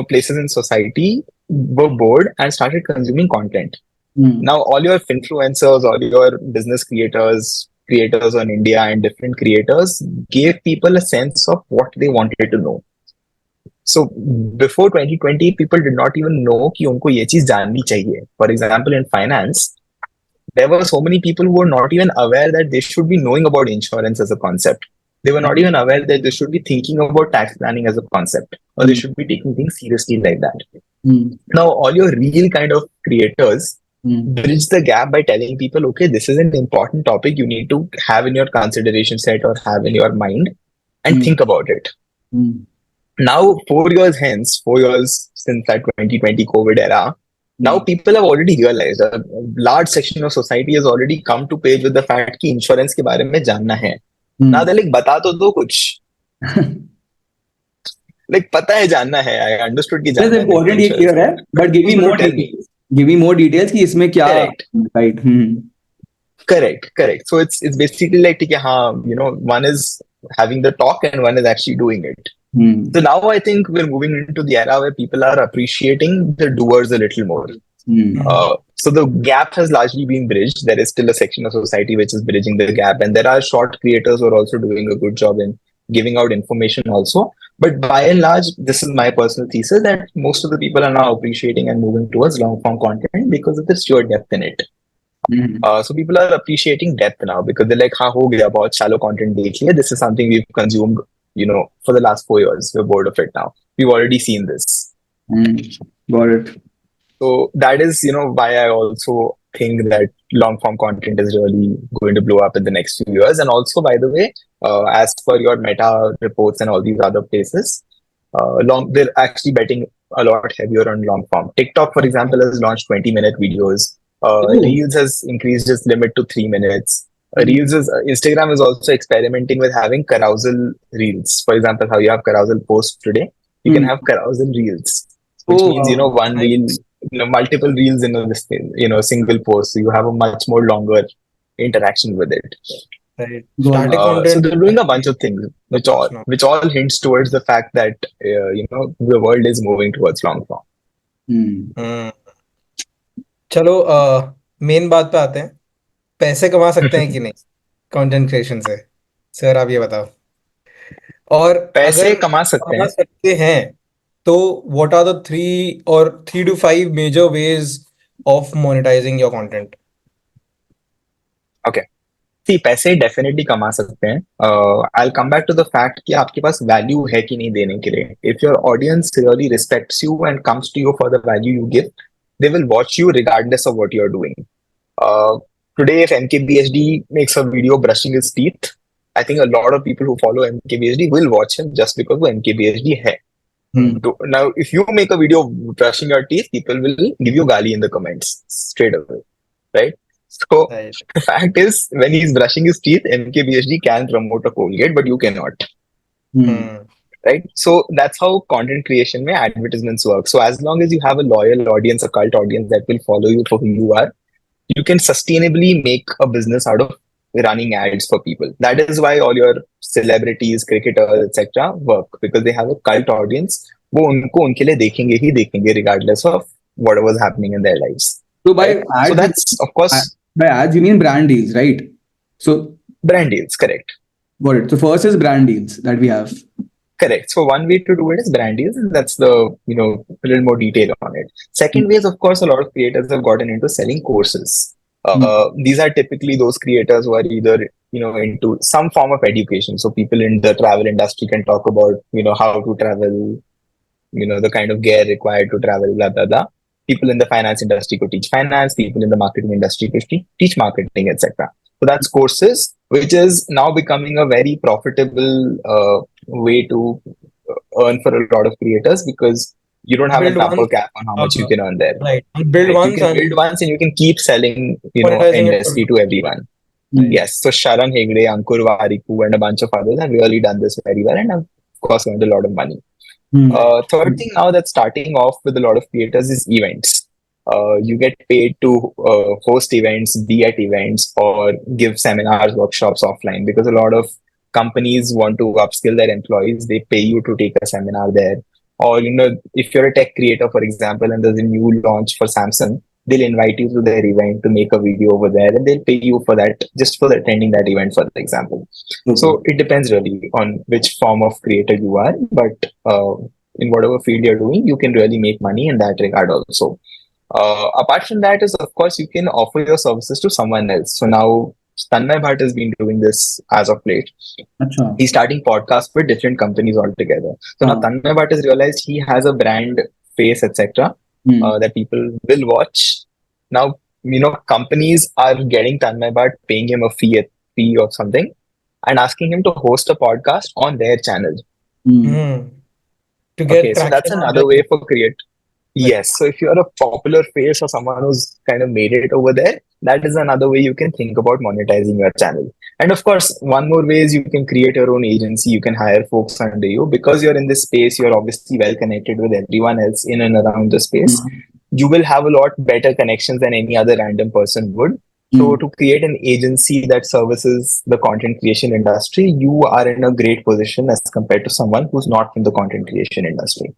places in society were bored and started consuming content. Hmm. Now, all your influencers, all your business creators on India and different creators gave people a sense of what they wanted to know. So before 2020, people did not even know कि उनको ये चीज जाननी चाहिए. For example, in finance, there were so many people who were not even aware that they should be knowing about insurance as a concept. They were not even aware that they should be thinking about tax planning as a concept, or they Hmm. should be taking things seriously like that. Hmm. Now, all your real kind of creators Hmm. bridge the gap by telling people, okay, this is an important topic you need to have in your consideration set or have in your mind and Hmm. think about it. Hmm. Now, 4 years hence, 4 years since that 2020 COVID era, now Hmm. people have already realized, a large section of society has already come to page with the fact कि insurance के बारे में जानना है. Now Hmm. they're like, बता तो दो कुछ. Like, पता है जानना है. I understood कि It is जानना है मेरे को important, ये insurance clear के है, बारे में. But but give me who's going more to tell me? details. Give me more details कि इसमें क्या, Correct. right? Hmm. Correct. So it's basically like, ठीक है, हाँ, one is having the talk and one is actually doing it. Hmm. So now I think we're moving into the era where people are appreciating the doers a little more. Hmm. So the gap has largely been bridged. There is still a section of society which is bridging the gap, and there are short creators who are also doing a good job in giving out information also. But by and large, this is my personal thesis that most of the people are now appreciating and moving towards long form content because of the sheer depth in it. Hmm. So people are appreciating depth now because they're like, हाँ हो गया बहुत shallow content देख लिया. This is something we've consumed, for the last 4 years. We're bored of it now. We've already seen this. Hmm. Got it. So that is, why I also think that long form content is really going to blow up in the next few years. And also, by the way, as per your Meta reports and all these other places, they're actually betting a lot heavier on long form. TikTok, for example, has launched 20-minute videos. Oh. Reels has increased its limit to 3 minutes. Instagram is also experimenting with having carousel reels. For example, how you have carousel posts today, you can Hmm. have carousel reels, which Oh, means wow. one Nice. reel, multiple reels in this thing, single post. So you have a much more longer interaction with it. Right. Got it. Static So content they're doing a bunch actually of things, works now. which all hints towards the fact that the world is moving towards long form. Hmm. हम्म चलो main बात पे आते हैं पैसे कमा सकते हैं कि नहीं कंटेंट क्रिएशन से सर आप ये बताओ और पैसे अगर कमा सकते कमा हैं. सकते हैं तो what are the 3 to 5 major ways of monetizing your content okay. See पैसे डेफिनेटली कमा सकते हैं. I come back to the fact कि आपके पास वैल्यू है कि नहीं देने के लिए. If your audience really respects you and comes to you for the value you give, they will watch you regardless of what you're doing. Today, if MKBHD makes a video brushing his teeth, I think a lot of people who follow MKBHD will watch him just because वो MKBHD है. Hmm. Now, if you make a video brushing your teeth, people will give you gali in the comments straight away, right? So right the fact is, when he's brushing his teeth, MKBHD can promote a Colgate, but you cannot, Hmm. right? So that's how content creation may advertisements work. So as long as you have a loyal audience, a cult audience that will follow you for who you are, you can sustainably make a business out of running ads for people. That is why all your celebrities, cricketers, etc. work, because they have a cult audience. वो उनको उनके लिए देखेंगे ही देखेंगे regardless of whatever's happening in their lives, So by right? So ads, that's of course by ads you mean brand deals, right? So brand deals, correct. got it. So first is brand deals that we have. Correct. So one way to do it is brand deals, and that's the a little more detail on it. Hmm. Second way is, of course, a lot of creators have gotten into selling courses. Hmm. These are typically those creators who are either into some form of education. So people in the travel industry can talk about how to travel, the kind of gear required to travel, blah blah blah. People in the finance industry could teach finance. People in the marketing industry could teach marketing, etc. So that's courses, which is now becoming a very profitable way to earn for a lot of creators because you don't have an build upper once cap on how much you can earn there. right and build Right? You once can build and once and you can keep selling, monetizing it for endlessly to everyone. Hmm. Yes. So Sharan Hegde, Ankur Wariku, and a bunch of others have really done this very well and have, of course, earned a lot of money. Hmm. Third thing now that's starting off with a lot of creators is events. You get paid to host events, be at events, or give seminars, workshops offline because a lot of companies want to upskill their employees. They pay you to take a seminar there. Or, if you're a tech creator, for example, and there's a new launch for Samsung, they'll invite you to their event to make a video over there and they'll pay you for that, just for attending that event, for example. Okay. So it depends really on which form of creator you are, but in whatever field you're doing, you can really make money in that regard also. Apart from that is, of course, you can offer your services to someone else. So now Tanmay Bhatt has been doing this as of late. Acha. He's starting podcasts with different companies altogether. So now Tanmay Bhatt has realized he has a brand face, etc., Hmm. that people will watch. Now, companies are getting Tanmay Bhatt, paying him a fee or something, and asking him to host a podcast on their channel. Hmm. to Okay, get so that's traction on another way for create. Right. Yes, so if you're a popular face or someone who's kind of made it over there, that is another way you can think about monetizing your channel. And of course, one more way is you can create your own agency. You can hire folks under you because you're in this space. You're obviously well connected with everyone else in and around the space. Hmm. You will have a lot better connections than any other random person would. So Hmm. to create an agency that services the content creation industry, you are in a great position as compared to someone who's not from the content creation industry.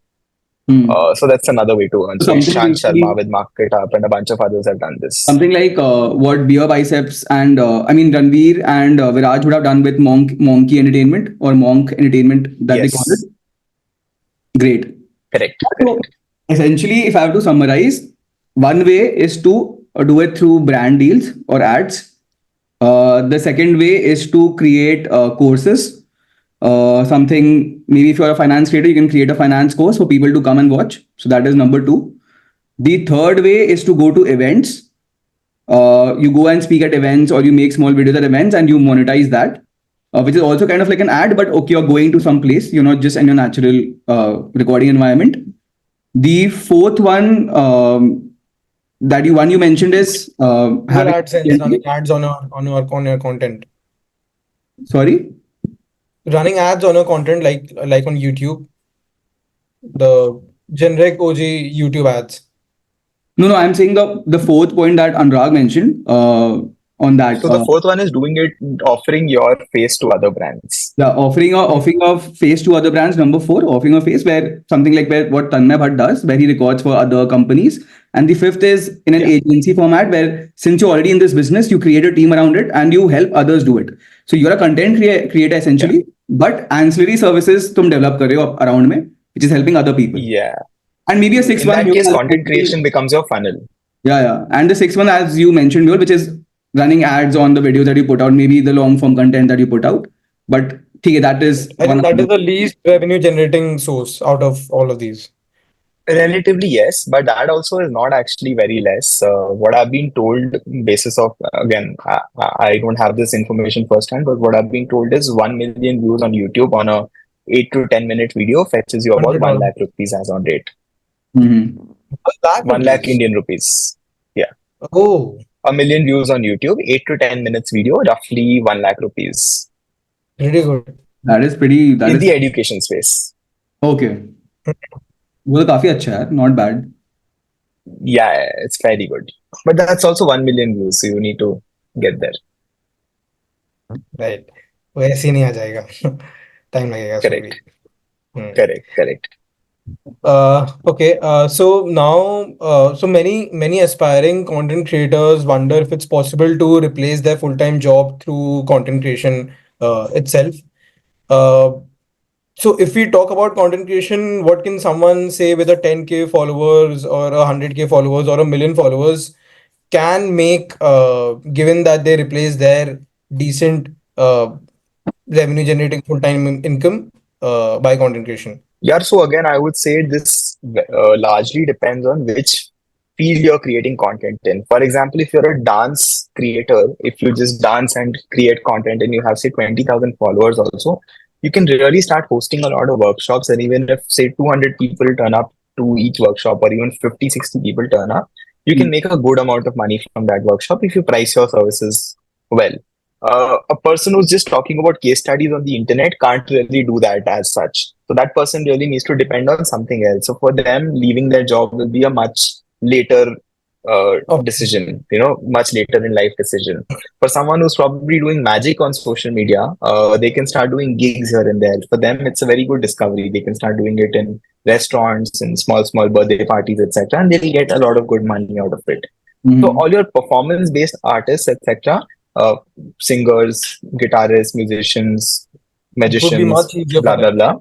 Hmm. So that's another way to earn. So Something Ishant basically- Sharma with Market Up and a bunch of others have done this. Something like what Beer Biceps and Ranveer and Viraj would have done with Monkey Entertainment or Monk Entertainment that they call Yes, it. Great. correct, So correct. essentially, if I have to summarize, one way is to do it through brand deals or ads. The second way is to create courses. Something, maybe if you're a finance creator, you can create a finance course for people to come and watch. So that is number two. The third way is to go to events. you go and speak at events, or you make small videos at events and you monetize that, which is also kind of like an ad, but okay, you're going to some place, you're not just in your natural recording environment. The fourth one, you mentioned is Google having AdSense, running ads on your content. sorry. Running ads on your content like on YouTube, the generic OG YouTube ads. No, I'm saying the fourth point that Anurag mentioned on that. So the fourth one is doing it, offering your face to other brands. Yeah, offering a face to other brands. Number four, offering a face, where something like where what Tanmay Bhatt does, where he records for other companies. And the fifth is in an agency format, where since you're already in this business, you create a team around it and you help others do it. So you're a content creator essentially, but ancillary services tum develop kar rahe ho around mein, which is helping other people. Yeah. And maybe a sixth In one. that case, content creation becomes your funnel. Yeah. And the sixth one, as you mentioned, Mule, which is running ads on the videos that you put out, maybe the long form content that you put out. But that is I think that is the least revenue generating source out of all of these. Relatively, yes, but that also is not actually very less. What I've been told, basis of, again, I don't have this information firsthand, but what I've been told is 1 million views on YouTube on a 8 to 10 minute video fetches you about 1 lakh rupees as on date. Mm-hmm. 1 lakh Indian rupees. Yeah. Oh. 1 million views on YouTube, 8 to 10 minutes video, roughly 1 lakh rupees. Pretty good. That is pretty. That in is the education space. Okay. वो तो काफी अच्छा है, not bad. Yeah, it's fairly good. But that's also 1 million views, so you need to get there. Right. वो ऐसे ही नहीं आ जाएगा. Time लगेगा. Correct. Hmm. Correct. Okay. So now, so many aspiring content creators wonder if it's possible to replace their full-time job through content creation itself. So if we talk about content creation, what can someone say with a 10K followers or 100K followers or 1 million followers can make, given that they replace their decent revenue generating full-time income by content creation? Yeah, so again, I would say this largely depends on which field you're creating content in. For example, if you're a dance creator, if you just dance and create content and you have, say, 20,000 followers also, you can really start hosting a lot of workshops. And even if, say, 200 people turn up to each workshop, or even 50, 60 people turn up, you can make a good amount of money from that workshop if you price your services well. A person who's just talking about case studies on the internet can't really do that as such. So that person really needs to depend on something else. So for them, leaving their job will be a much later decision, much later in life decision. For someone who's probably doing magic on social media, they can start doing gigs here and there. For them, it's a very good discovery. They can start doing it in restaurants and small birthday parties, etc., and they'll get a lot of good money out of it. Mm-hmm. So all your performance-based artists, etc., singers, guitarists, musicians, magicians, blah blah blah.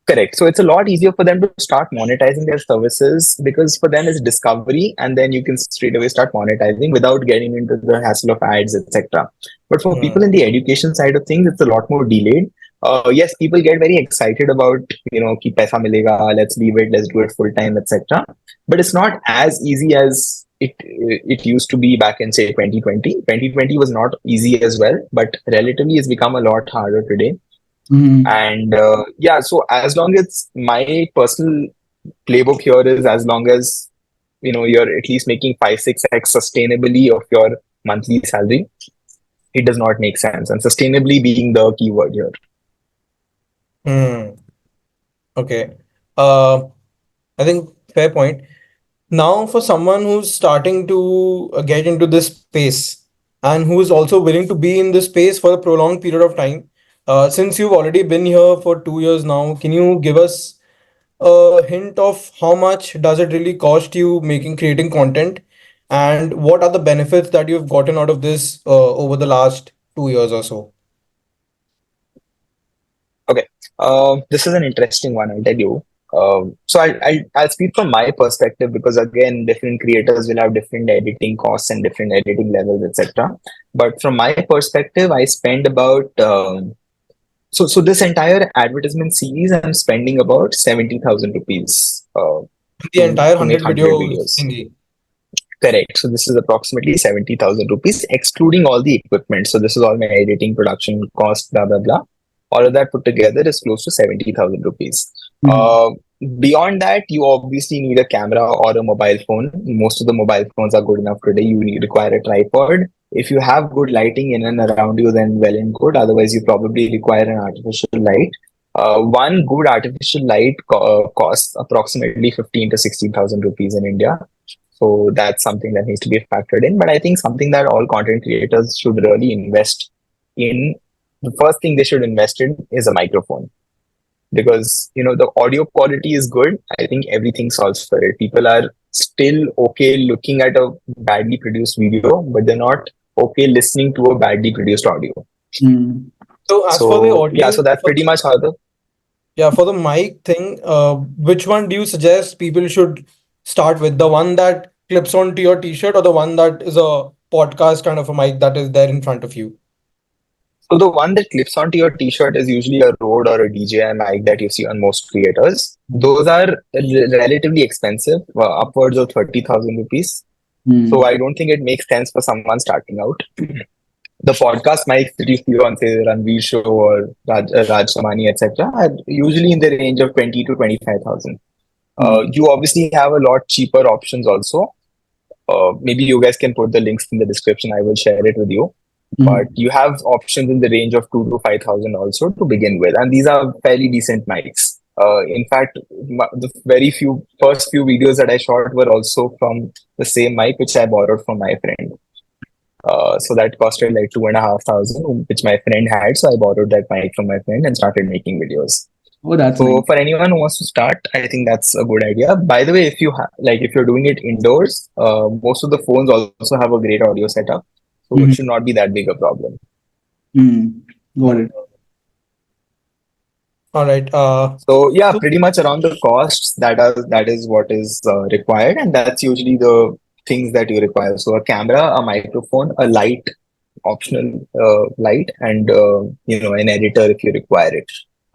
Correct. So it's a lot easier for them to start monetizing their services, because for them it's discovery, and then you can straight away start monetizing without getting into the hassle of ads, etc. But for people in the education side of things, it's a lot more delayed. Yes, people get very excited about, ki paisa milega, let's leave it, let's do it full time, etc. But it's not as easy as it used to be back in, say, 2020. 2020 was not easy as well, but relatively it's become a lot harder today. Mm-hmm. And so as long as my personal playbook here is, as long as you're at least making 5-6x sustainably of your monthly salary, it does not make sense. And sustainably being the keyword here. Okay. I think fair point. Now, for someone who's starting to get into this space and who is also willing to be in this space for a prolonged period of time, since you've already been here for 2 years now, can you give us a hint of how much does it really cost you creating content, and what are the benefits that you've gotten out of this over the last 2 years or so? Okay, this is an interesting one, I'll tell you. So I'll speak from my perspective, because again, different creators will have different editing costs and different editing levels, etc. But from my perspective, I spend about so this entire advertisement series, I'm spending about 70,000 rupees. The entire to make 100 100 videos videos. thingy. Correct. So this is approximately 70,000 rupees, excluding all the equipment. So this is all my editing, production cost, blah, blah, blah. All of that put together is close to 70,000 rupees. Hmm. Beyond that, you obviously need a camera or a mobile phone. Most of the mobile phones are good enough today. You need require a tripod. If you have good lighting in and around you, then well and good. Otherwise, you probably require an artificial light. One good artificial light costs approximately 15 to 16,000 rupees in India. So that's something that needs to be factored in. But I think something that all content creators should really invest in, the first thing they should invest in is a microphone. Because the audio quality is good. I think everything solves for it. People are still okay looking at a badly produced video, but they're not okay listening to a badly produced audio. Hmm. So as for the So yeah, audio, so that's pretty much how the yeah, for the mic thing, which one do you suggest people should start with? The one that clips onto your t-shirt or the one that is a podcast kind of a mic that is there in front of you? so the one that clips onto your t-shirt is usually a Rode or a DJI mic that you see on most creators. Those are relatively expensive, upwards of 30,000 rupees. So Hmm. I don't think it makes sense for someone starting out. The podcast mics that you see on, say, Ranveer Show or Raj Samani, etc., are usually in the range of 20 to 25,000. Hmm. You obviously have a lot cheaper options also. Maybe you guys can put the links in the description. I will share it with you. But Hmm. you have options in the range of 2 to 5,000 also to begin with, and these are fairly decent mics. In fact, the very few first few videos that I shot were also from the same mic which I borrowed from my friend. So that costed like 2,500, which my friend had. So I borrowed that mic from my friend and started making videos. Oh, that's nice. So for anyone who wants to start, I think that's a good idea. By the way, if you if you're doing it indoors, most of the phones also have a great audio setup, so it Hmm. should not be that big a problem. Hmm. Got it. All right. So yeah, So pretty much around the costs that is what is required, and that's usually the things that you require. So a camera, a microphone, a light, optional light, and an editor if you require it.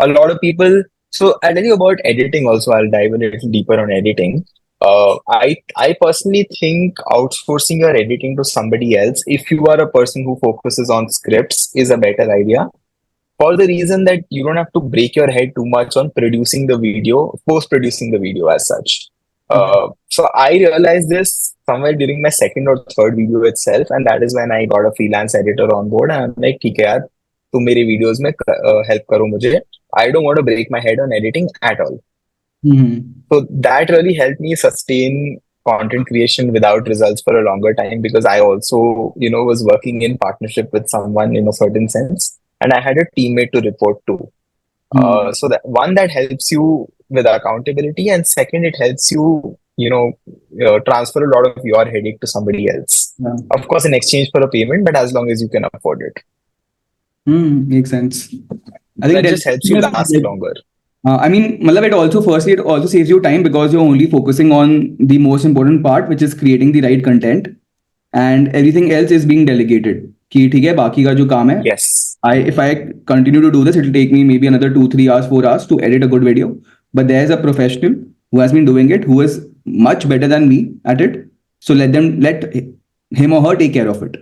A lot of people. So I'll tell you about editing also. I'll dive a little deeper on editing. I personally think outsourcing your editing to somebody else, if you are a person who focuses on scripts, is a better idea for the reason that you don't have to break your head too much on producing the video, post producing the video as such. Okay. So I realized this somewhere during my second or third video itself, and that is when I got a freelance editor on board. And I'm like, ठीक है यार, तुम मेरे videos में help करो मुझे. I don't want to break my head on editing at all. Hmm. So that really helped me sustain content creation without results for a longer time because I also, was working in partnership with someone in a certain sense, and I had a teammate to report to. Hmm. So that one that helps you with accountability, and second, it helps you, transfer a lot of your headache to somebody else. Yeah. Of course, in exchange for a payment, but as long as you can afford it, Hmm. Makes sense. I think that that just helps you last longer. I mean, Matlab, it also saves you time because you're only focusing on the most important part, which is creating the right content, and everything else is being delegated. कि ठीक है बाकी का जो काम है Yes. if I continue to do this, it will take me maybe another 2 3 hours 4 hours to edit a good video. But there's a professional who has been doing it, who is much better than me at it. So let him or her take care of it.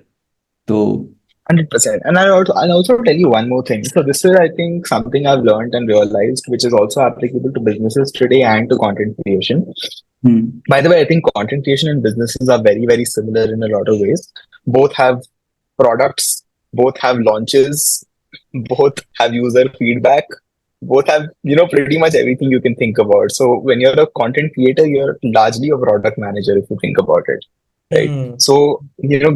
So 100%. And I'll also tell you one more thing. So this is, I think, something I've learned and realized, which is also applicable to businesses today and to content creation. hmm, By the way, I think content creation and businesses are very, very similar in a lot of ways. Both have products, both have launches, both have user feedback, both have, pretty much everything you can think about. So when you're a content creator, you're largely a product manager if you think about it, right? hmm. So,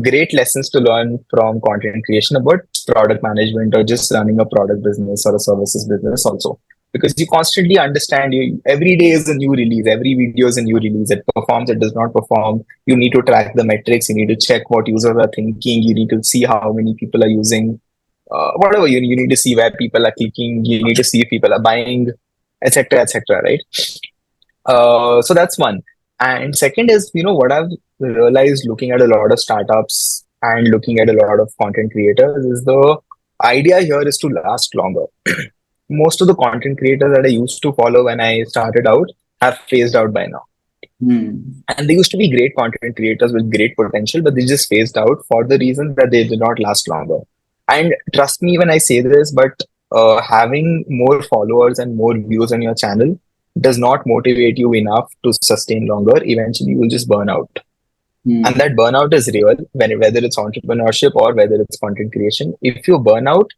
great lessons to learn from content creation about product management or just running a product business or a services business also. Because you constantly understand every day is a new release, every video is a new release. It performs, it does not perform. You need to track the metrics, you need to check what users are thinking, you need to see how many people are using whatever you need to see where people are clicking, you need to see if people are buying, etc., etc., right? So that's one. And second is, what I've realized looking at a lot of startups and looking at a lot of content creators is the idea here is to last longer. Most of the content creators that I used to follow when I started out have phased out by now. Hmm. And they used to be great content creators with great potential, but they just phased out for the reason that they did not last longer. And trust me when I say this, but having more followers and more views on your channel does not motivate you enough to sustain longer. Eventually, you will just burn out. And Hmm. that burnout is real, whether it's entrepreneurship or whether it's content creation. If you burn out,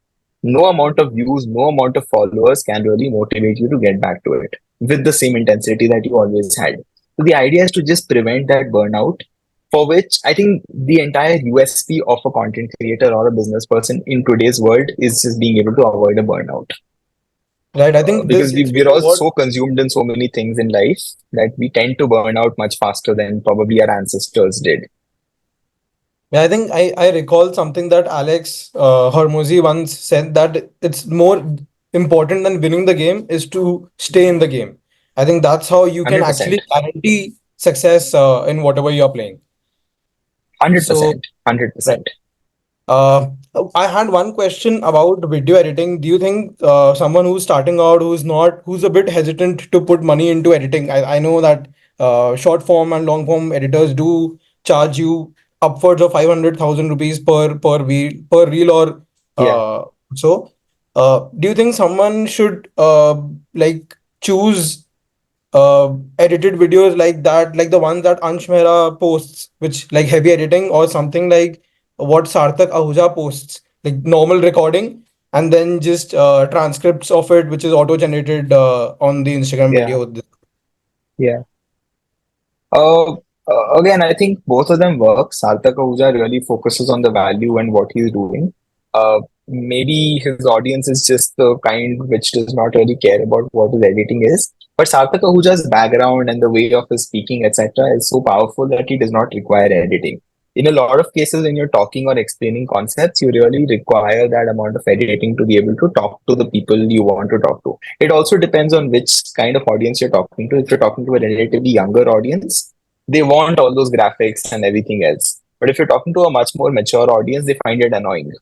no amount of views, no amount of followers can really motivate you to get back to it with the same intensity that you always had. So the idea is to just prevent that burnout, for which I think the entire USP of a content creator or a business person in today's world is just being able to avoid a burnout. Right. I think Because this we're explains all what. so consumed in so many things in life that we tend to burn out much faster than probably our ancestors did. Yeah, I think I recall something that Alex Hormozy once said, that it's more important than winning the game is to stay in the game. I think that's how you can 100%. actually guarantee success in whatever you're playing. So, 100%. right. 100%. Uh, I had one question about video editing. Do you think someone who's starting out, who's a bit hesitant to put money into editing? I know that short form and long form editors do charge you upwards of 500,000 rupees per reel or Yeah. so. Do you think someone should like choose edited videos like that, like the ones that Ansh Mehra posts, which like heavy editing, or something like what Sarthak Ahuja posts, like normal recording, and then just transcripts of it, which is auto generated on the Instagram Yeah. video. Yeah. Again, I think both of them work. Sarthak Ahuja really focuses on the value and what he's doing. Maybe his audience is just the kind which does not really care about what his editing is. But Sarthak Ahuja's background and the way of his speaking, etc., is so powerful that he does not require editing. In a lot of cases, when you're talking or explaining concepts, you really require that amount of editing to be able to talk to the people you want to talk to. It also depends on which kind of audience you're talking to. If you're talking to a relatively younger audience, they want all those graphics and everything else. But if you're talking to a much more mature audience, they find it annoying.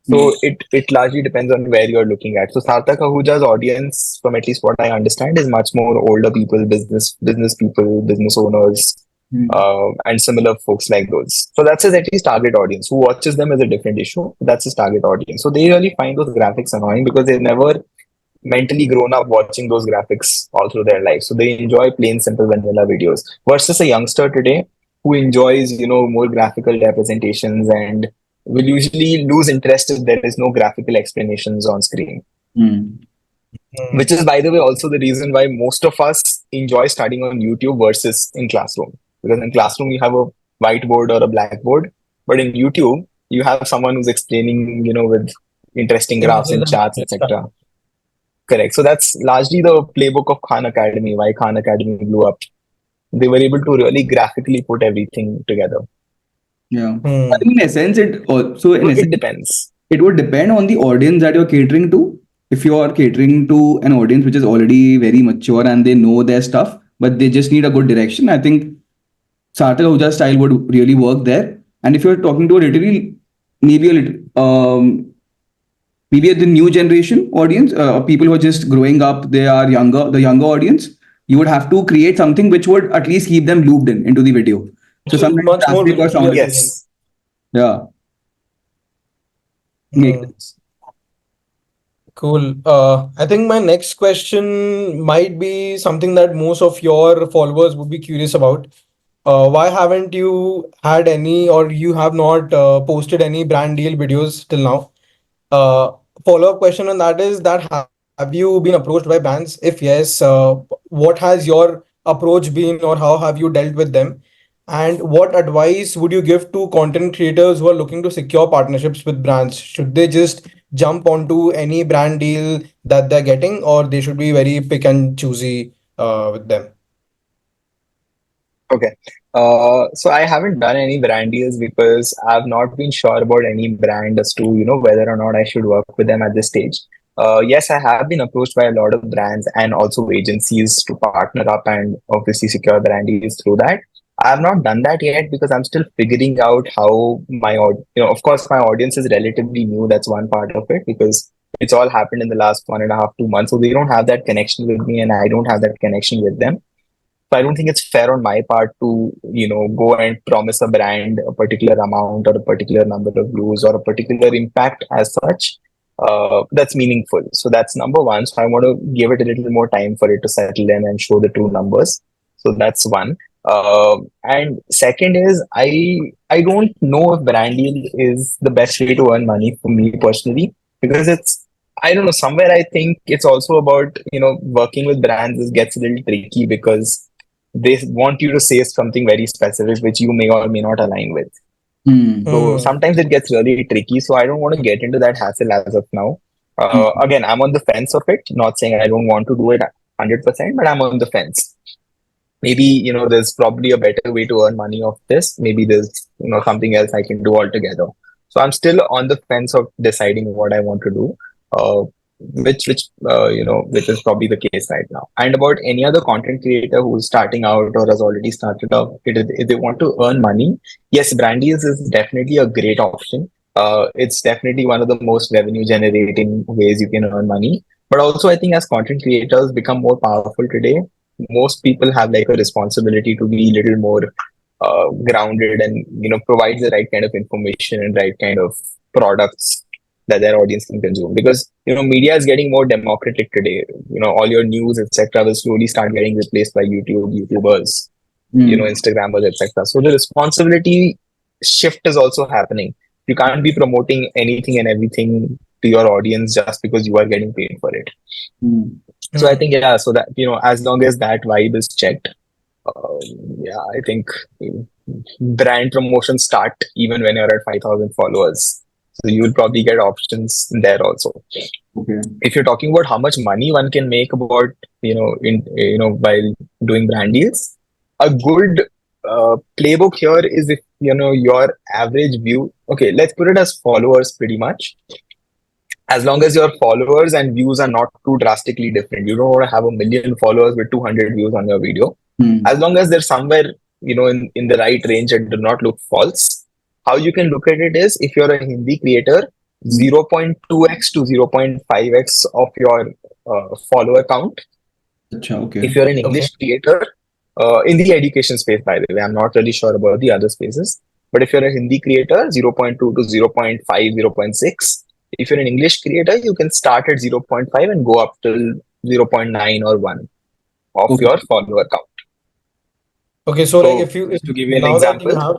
Hmm. So it largely depends on where you're looking at. So Sarthak Ahuja's audience, from at least what I understand, is much more older people, business people, business owners, Hmm. and similar folks like those. So that's his at least target audience. Who watches them is a different issue. That's his target audience. So they really find those graphics annoying because they've never mentally grown up watching those graphics all through their life. So they enjoy plain, simple, vanilla videos versus a youngster today who enjoys, more graphical representations and will usually lose interest if there is no graphical explanations on screen. Hmm. Hmm. Which is, by the way, also the reason why most of us enjoy studying on YouTube versus in classroom. Because in classroom, you have a whiteboard or a blackboard, but in YouTube, you have someone who's explaining, with interesting graphs Images and and charts, pictures. etc. Correct. So that's largely the playbook of Khan Academy, why Khan Academy blew up. They were able to really graphically put everything together. Yeah. I Hmm. think in essence, it also in So it essence depends. it would depend on the audience that you're catering to. If you are catering to an audience which is already very mature and they know their stuff, but they just need a good direction, I think Sarthak Ahuja's style would really work there. And if you're talking to a literally maybe a little maybe the new generation audience, people who are just growing up, they are younger, the younger audience, you would have to create something which would at least keep them looped in into the video. So Which is some kind of much more graphic or visually something. appealing. Yes. Yeah, makes Hmm. sense. Cool. I think my next question might be something that most of your followers would be curious about. Why haven't you had any, or you have not posted any brand deal videos till now? Uh, Follow-up question on that is that, have you been approached by brands? If yes, what has your approach been, or how have you dealt with them? And what advice would you give to content creators who are looking to secure partnerships with brands? Should they just jump onto any brand deal that they're getting, or they should be very pick and choosy with them? Okay. So I haven't done any brand deals because I've not been sure about any brand as to, whether or not I should work with them at this stage. Yes, I have been approached by a lot of brands and also agencies to partner up and obviously secure brand deals through that. I have not done that yet because I'm still figuring out how of course, my audience is relatively new. That's one part of it because it's all happened in the last 1.5, 2 months. So they don't have that connection with me and I don't have that connection with them. So I don't think it's fair on my part to, go and promise a brand a particular amount or a particular number of views or a particular impact as such. That's meaningful. So that's number one. So I want to give it a little more time for it to settle in and show the true numbers. So that's one. And second is I don't know if brand deal is the best way to earn money for me personally, because it's, I don't know, somewhere I think it's also about, working with brands is gets a little tricky because they want you to say something very specific which you may or may not align with. Hmm. So Hmm. sometimes it gets really tricky. So I don't want to get into that hassle as of now. Hmm. Again, I'm on the fence of it, not saying I don't want to do it 100%, but I'm on the fence. Maybe, there's probably a better way to earn money off this. Maybe there's, something else I can do altogether. So I'm still on the fence of deciding what I want to do. Uh, which is probably the case right now. And about any other content creator who's starting out or has already started up, if they want to earn money, yes, brand deals is definitely a great option. It's definitely one of the most revenue generating ways you can earn money. But also, I think as content creators become more powerful today, most people have like a responsibility to be a little more grounded and provide the right kind of information and right kind of products that their audience can consume, because media is getting more democratic today. All your news etc will slowly start getting replaced by youtubers, Hmm. instagrammers etc. So the responsibility shift is also happening. You can't be promoting anything and everything to your audience just because you are getting paid for it. Hmm. So I Hmm. think, yeah, so that, as long as that vibe is checked, yeah, I think brand promotions start even when you're at 5,000 followers. So you will probably get options there also. Okay. If you're talking about how much money one can make about, while doing brand deals, a good playbook here is if, your average view, okay, let's put it as followers pretty much. As long as your followers and views are not too drastically different, you don't want to have a million followers with 200 views on your video. As Hmm. long as they're somewhere, in the right range and do not look false, how you can look at it is, if you're a Hindi creator, Hmm. 0.2x to 0.5x of your follower count. Acha, okay. If you're an Okay. English creator, in the education space, by the way, I'm not really sure about the other spaces, but if you're a Hindi creator, 0.2 to 0.5, 0.6. If you're an English creator, you can start at 0.5 and go up till 0.9 or 1 of Okay. your follower count. Okay. So like So, if you if just to give you an now that you example, have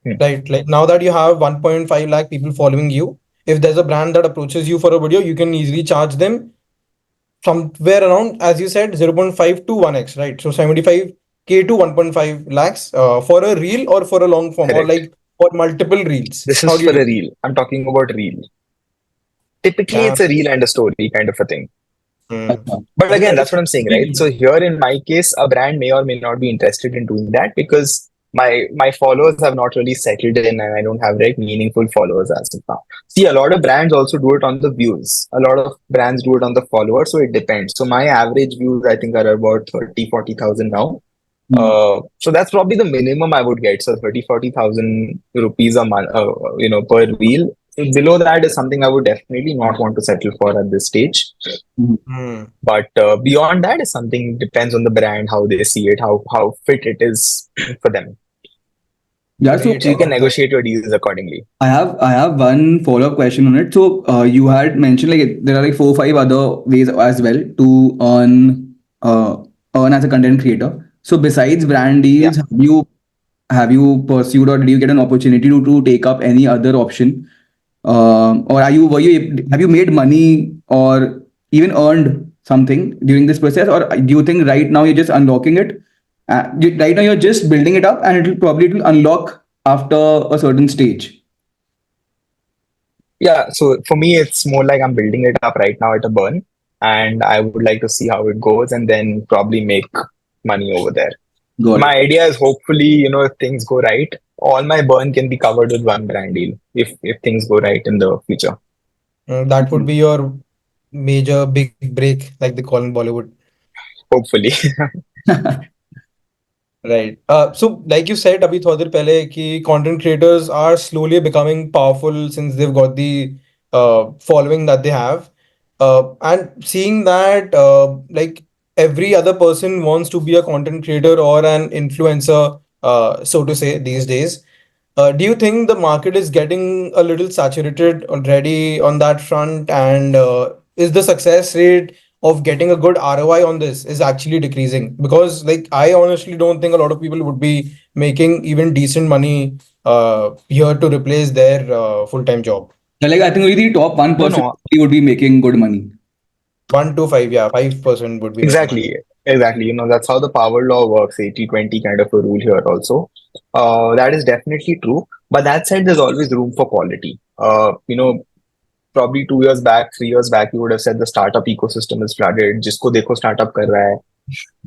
hmm, right, like now that you have 1.5 lakh people following you, if there's a brand that approaches you for a video, you can easily charge them somewhere around, as you said, 0.5 to 1x, right? So 75K to 1.5 lakhs for a reel or for a long form or correct. like for multiple reels. This How is do you for do a it? reel. I'm talking about reel. Typically, Damn. it's a reel and a story kind of a thing. Hmm. Acha. But I think again, that that's is what I'm saying, right? really So here in my case, a brand may or may not be interested in doing that because my followers have not really settled in and I don't have like meaningful followers as of now. See, a lot of brands also do it on the views. A lot of brands do it on the followers, so it depends. So my average views I think are about 30-40,000 now. Hmm. So that's probably the minimum I would get. So 30-40,000 rupees a month, per reel. Below that is something I would definitely not want to settle for at this stage. Hmm. Hmm. But beyond that is something depends on the brand, how they see it, how fit it is for them. Yeah, so Great So you can stuff. negotiate your deals accordingly. I have one follow-up question on it. So you had mentioned like there are like 4 5 other ways as well to uh, earn as a content creator. So besides brand Yeah, deals, have you pursued or did you get an opportunity to take up any other option? Or have you made money or even earned something during this process? Or do you think right now you're just unlocking it? Right now you're just building it up and it will unlock after a certain stage. yeah. So for me, it's more like I'm building it up right now at a burn, and I would like to see how it goes, and then probably make money over there. Got My it. idea is hopefully, if things go right, all my burn can be covered with one brand deal if things go right in the future. That would be your major big break, like they call in Bollywood. Hopefully. Right. So like you said, abhi थोड़ी देर पहले कि content creators are slowly becoming powerful since they've got the following that they have. And seeing that like every other person wants to be a content creator or an influencer, so to say, these days. Do you think the market is getting a little saturated already on that front? And is the success rate of getting a good ROI on this is actually decreasing? Because like I honestly don't think a lot of people would be making even decent money here to replace their full-time job. Yeah, like I think only the top No, 1% no, would be making good money. 1 to 5, yeah, 5% would be making money. exactly. Exactly. That's how the power law works, 80-20 kind of a rule here also. That is definitely true. But that said, there's always room for quality. Probably 2 years back, 3 years back, you would have said the startup ecosystem is flooded. Jisko dekho startup kar raha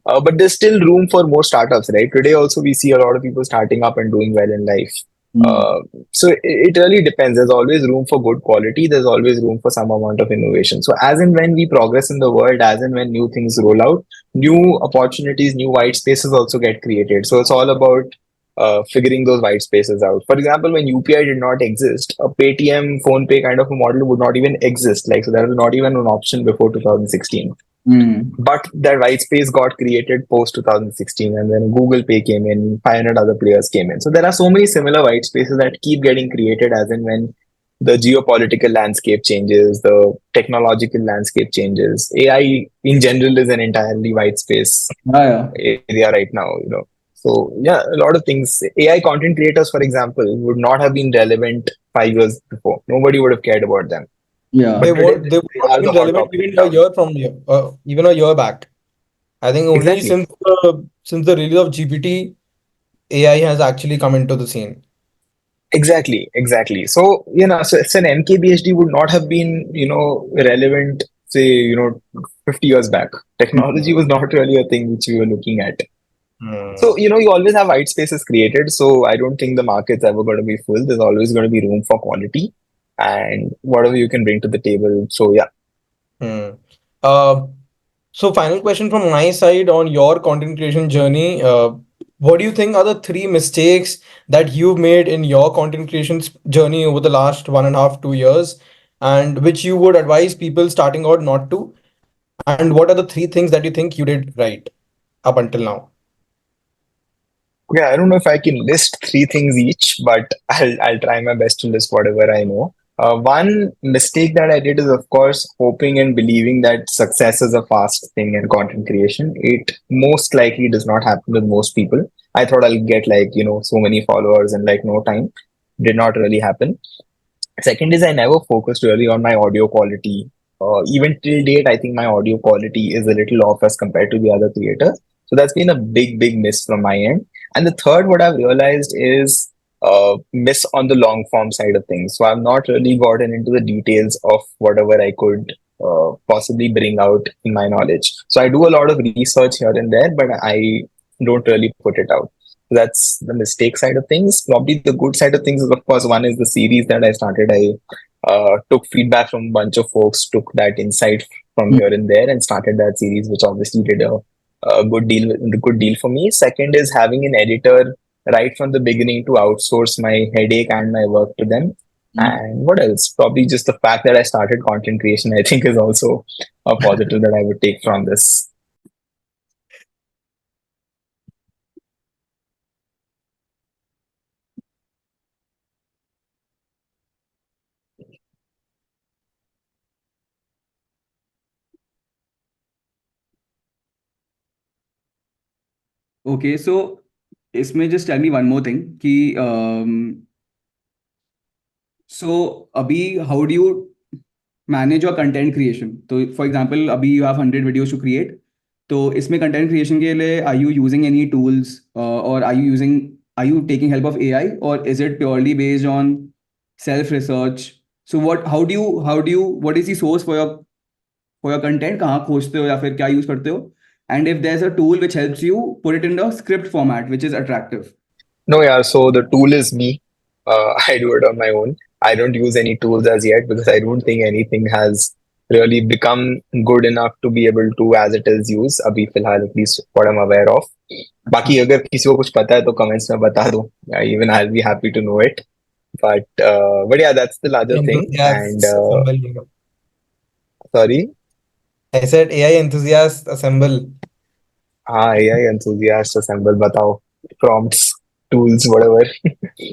hai. But there's still room for more startups, right? Today also we see a lot of people starting up and doing well in life. Hmm. So it really depends. There's always room for good quality. There's always room for some amount of innovation. So as and when we progress in the world, as and when new things roll out, new opportunities, new white spaces also get created. So it's all about figuring those white spaces out. For example, when UPI did not exist, a Paytm, phone pay kind of a model would not even exist. Like so, there was not even an option before 2016. Hmm. But that white space got created post 2016, and then Google Pay came in, 500 other players came in. So there are so many similar white spaces that keep getting created as and when the geopolitical landscape changes, the technological landscape changes. AI in general is an entirely white space Yeah, yeah. area right now. So yeah, a lot of things. AI content creators, for example, would not have been relevant 5 years before. Nobody would have cared about them. Yeah. They But today won't. They would they not are have the been hot relevant topic even in a town. year from here, even a year back. I think only Exactly. since the release of GPT, AI has actually come into the scene. Exactly. So an MKBHD would not have been, relevant, say, 50 years back. Technology was not really a thing which we were looking at. So, Hmm. you always have white spaces created. So I don't think the market's ever going to be full. There's always going to be room for quality and whatever you can bring to the table. So yeah. Hmm. Uh, so final question from my side on your content creation journey. What do you think are the three mistakes that you've made in your content creation journey over the last 1.5, 2 years, and which you would advise people starting out not to? And what are the three things that you think you did right up until now? Okay, I don't know if I can list three things each, but I'll try my best to list whatever I know. One mistake that I did is, of course, hoping and believing that success is a fast thing in content creation. It most likely does not happen with most people. I thought I'll get like, so many followers in like no time. Did not really happen. Second is I never focused really on my audio quality. Even till date, I think my audio quality is a little off as compared to the other creators. So that's been a big miss from my end. And the third, what I've realized is miss on the long form side of things. So I've not really gotten into the details of whatever I could possibly bring out in my knowledge. So I do a lot of research here and there, but I don't really put it out. That's the mistake side of things. Probably the good side of things is, of course, one is the series that I started. I took feedback from a bunch of folks, took that insight from Hmm. here and there, and started that series, which obviously did a good deal for me. Second is having an editor right from the beginning to outsource my headache and my work to them. And what else? Probably just the fact that I started content creation, I think, is also a positive that I would take from this. Okay, so इसमें just tell me one more thing कि so अभी how do you manage your content creation? तो for example अभी you have 100 videos to create. तो इसमें content creation के लिए are you using any tools or are you taking help of AI or is it purely based on self research? So what is the source for your content? कहाँ खोजते हो या फिर क्या use करते हो? And if there's a tool which helps you put it in the script format which is attractive. No, yeah. So the tool is me. I do it on my own. I don't use any tools as yet because I don't think anything has really become good enough to be able to, as it is, use. अभी फिलहाल at least what I'm aware of. अच्छा. बाकी अगर किसी को कुछ पता है तो comments में बता दो. Even I'll be happy to know it. But yeah, that's the larger thing. And Enthusiasts, unbelievable. sorry. I said AI enthusiasts assemble. AI enthusiasts assemble, batao. Prompts, tools, whatever.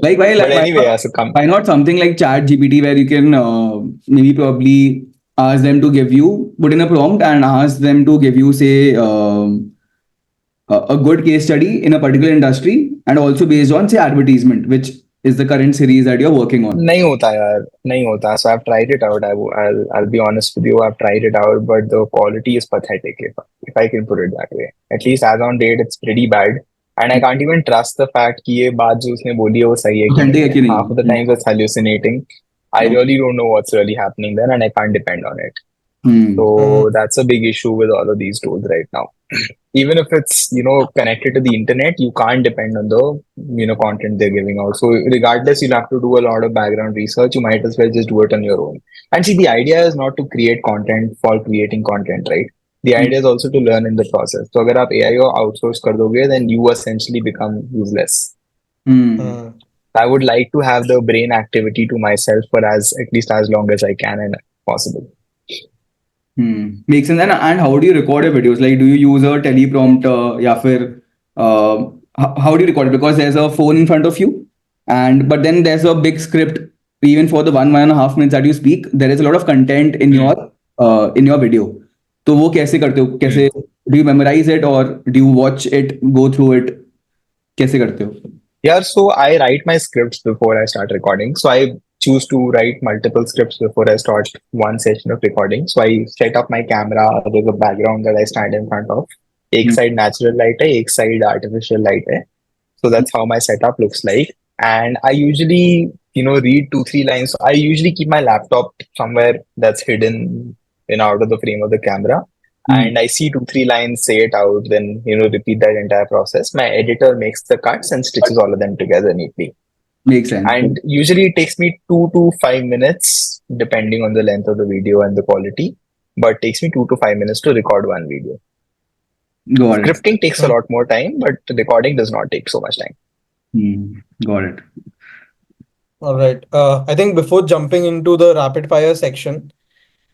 Like why But like, anyway, yeah, so come. why not something like Chat GPT where you can maybe probably ask them to give you put in a prompt and ask them to give you say a good case study in a particular industry and also based on say advertisement, which is the current series that you're working on. नहीं होता यार, नहीं होता. So I've tried it out. I'll be honest with you. I've tried it out, but the quality is pathetic. If I can put it that way. At least as on date, it's pretty bad. And I can't even trust the fact कि ये बात जो उसने बोली है वो सही है कि Authentic नहीं है है. कि Half of the नहीं? times it's hallucinating. I No. really don't know what's really happening there, and I can't depend on it. Hmm. So Hmm. that's a big issue with all of these tools right now. Even if it's connected to the internet, you can't depend on the content they're giving out. So regardless, you'll have to do a lot of background research. You might as well just do it on your own. And see, the idea is not to create content for creating content, right? The Hmm. idea is also to learn in the process. So अगर आप AI को outsource कर दोगे, then you essentially become useless. Hmm. Hmm. I would like to have the brain activity to myself for as at least as long as I can and possible. Makes sense. And how do you record your videos? Like, do you use a teleprompter? या फिर how do you record it? Because there's a phone in front of you, and but then there's a big script. Even for the 1.5 minutes that you speak, there is a lot of content in your video. तो वो कैसे करते हो? कैसे do you memorize it or do you watch it, go through it? कैसे करते हो? Yeah, so I write my scripts before I start recording. So I choose to write multiple scripts before I start one session of recording. So I set up my camera. There's a background that I stand in front of. एक Hmm. side natural light है, एक side artificial light है. So that's how my setup looks like. And I usually, read 2, 3 lines. I usually keep my laptop somewhere that's hidden out of the frame of the camera. Hmm. And I see 2, 3 lines, say it out, then repeat that entire process. My editor makes the cuts and stitches all of them together neatly. Makes sense. And usually it takes me 2 to 5 minutes, depending on the length of the video and the quality. But it takes me 2 to 5 minutes to record one video. Got it. Scripting takes a lot more time, but recording does not take so much time. Got it. All right. I think before jumping into the rapid fire section,